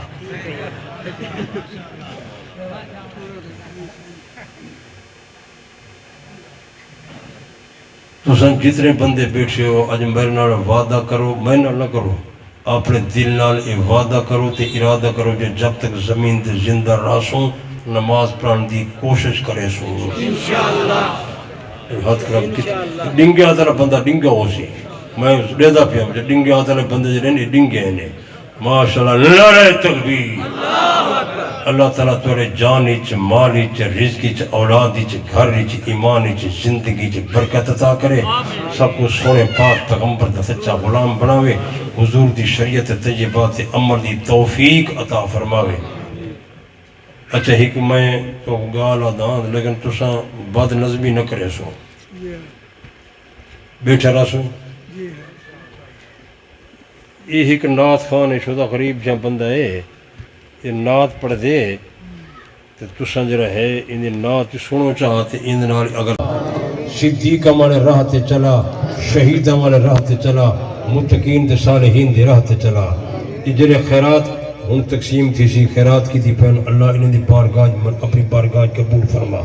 تو سن جتنے بندے بیٹھے ہو اج میرے نال وعدہ کرو میں نہ کرو اپنے دل نال یہ وعدہ کرو تے ارادہ کرو کہ جب تک زمین تے زندہ راسوں نماز پڑھن دی کوشش کرے سو انشاءاللہ ہاتھ کرو ڈنگے آتا بندہ ڈنگا ہو سی میں لیدہ پیا مجھے ڈنگے آتا بندے جو رہنے ڈنگے ہیں ماشاءاللہ نعرہ تکبیر اللہ تعالیٰ تورے جانی چ مالی چ رزقی چ اولادی چ گھری چ ایمانی چ زندگی چ برکت عطا کرے سب کو سونے پاک پیغمبر دا سچا غلام بناوے حضور دی شریعت طیبات عمل دی توفیق عطا فرماوے اچھا ایک میں تو گالا دان لیکن تساں بد نظمی نہ کرے سو بیٹھا رہا سو یہ ایک نات خان ہے شدہ غریب جہاں بندہ ہے یہ نات پڑھ دے تو تساں جرہ ہے انہیں نات سنو چاہتے ان نال اگر صدیق ہمارے راہ تے چلا شہید ہمارے راہ تے چلا متقین تے صالحین دے راہ تے چلا یہ جرہ خیرات ہم تقسیم تھی سی خیرات کی تھی پہن اللہ انہیں دی بارگاہ اپنی بارگاہ قبول فرما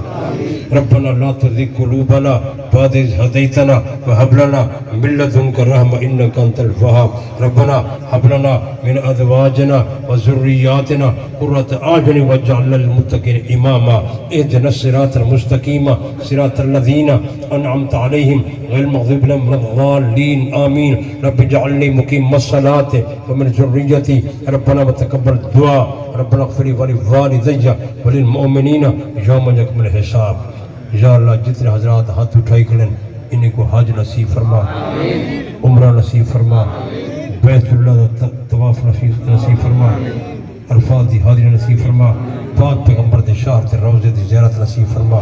ربنا لا تزغ قلوبنا بعد إذ هديتنا وهب لنا من لدنك رحمة إنك أنت الوهاب ربنا هب لنا من أزواجنا وذرياتنا قرة أعين واجعلنا للمتقين إماما اهدنا الصراط المستقيم صراط الذين أنعمت عليهم غير المغضوب عليهم ولا الضالين آمين رب اجعلني مقيم الصلاة ومن ذريتي ربنا وتقبل الدعاء ربنا اغفر لي ولوالدي وللمؤمنين يوم يقوم الحساب یا اللہ جتنے حضرات ہاتھ اٹھائی کریں انہیں کو حج نصیب فرما عمرہ نصیب فرما بیت اللہ طواف نصیب فرما عرفات دی حاضری نصیب فرما پاک پیغمبر دے شہر تے روضے دی زیارت نصیب فرما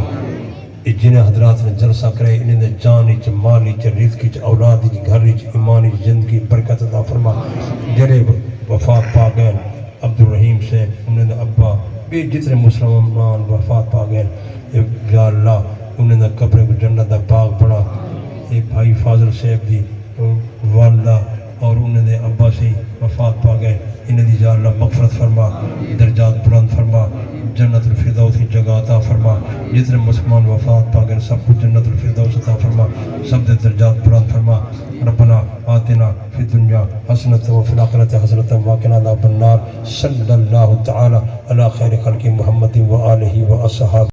جنہیں حضرات نے جلسہ کرے انہیں دے جانی چ مالی چ رزقی چ اولادی چ گھری چ ایمانی چ زندگی برکت عطا فرما جڑے وفات پا گئے عبد الرحیم سے انہیں دے ابا بھی جتنے مسلمان وفات پا گئے یا اللہ انہیں دا قبر کو جنت دا باغ بڑا اے بھائی فاضل صاحب دی والدہ اور انہیں دے ابا سے وفات پا گئے انہیں دی یا اللہ مغفرت فرما درجات بلند فرما جنت الفردوس کی جگہ عطا فرما جتنے مسلمان وفات پا گئے سب کو جنت الفردوس عطا فرما سب دے درجات بلند فرما ربنا آتنا فی الدنیا حسنۃ وفی الآخرۃ حسنۃ وقنا عذاب النار صلی اللہ تعالی علی خیر خلق محمد و آلہ و اصحابہ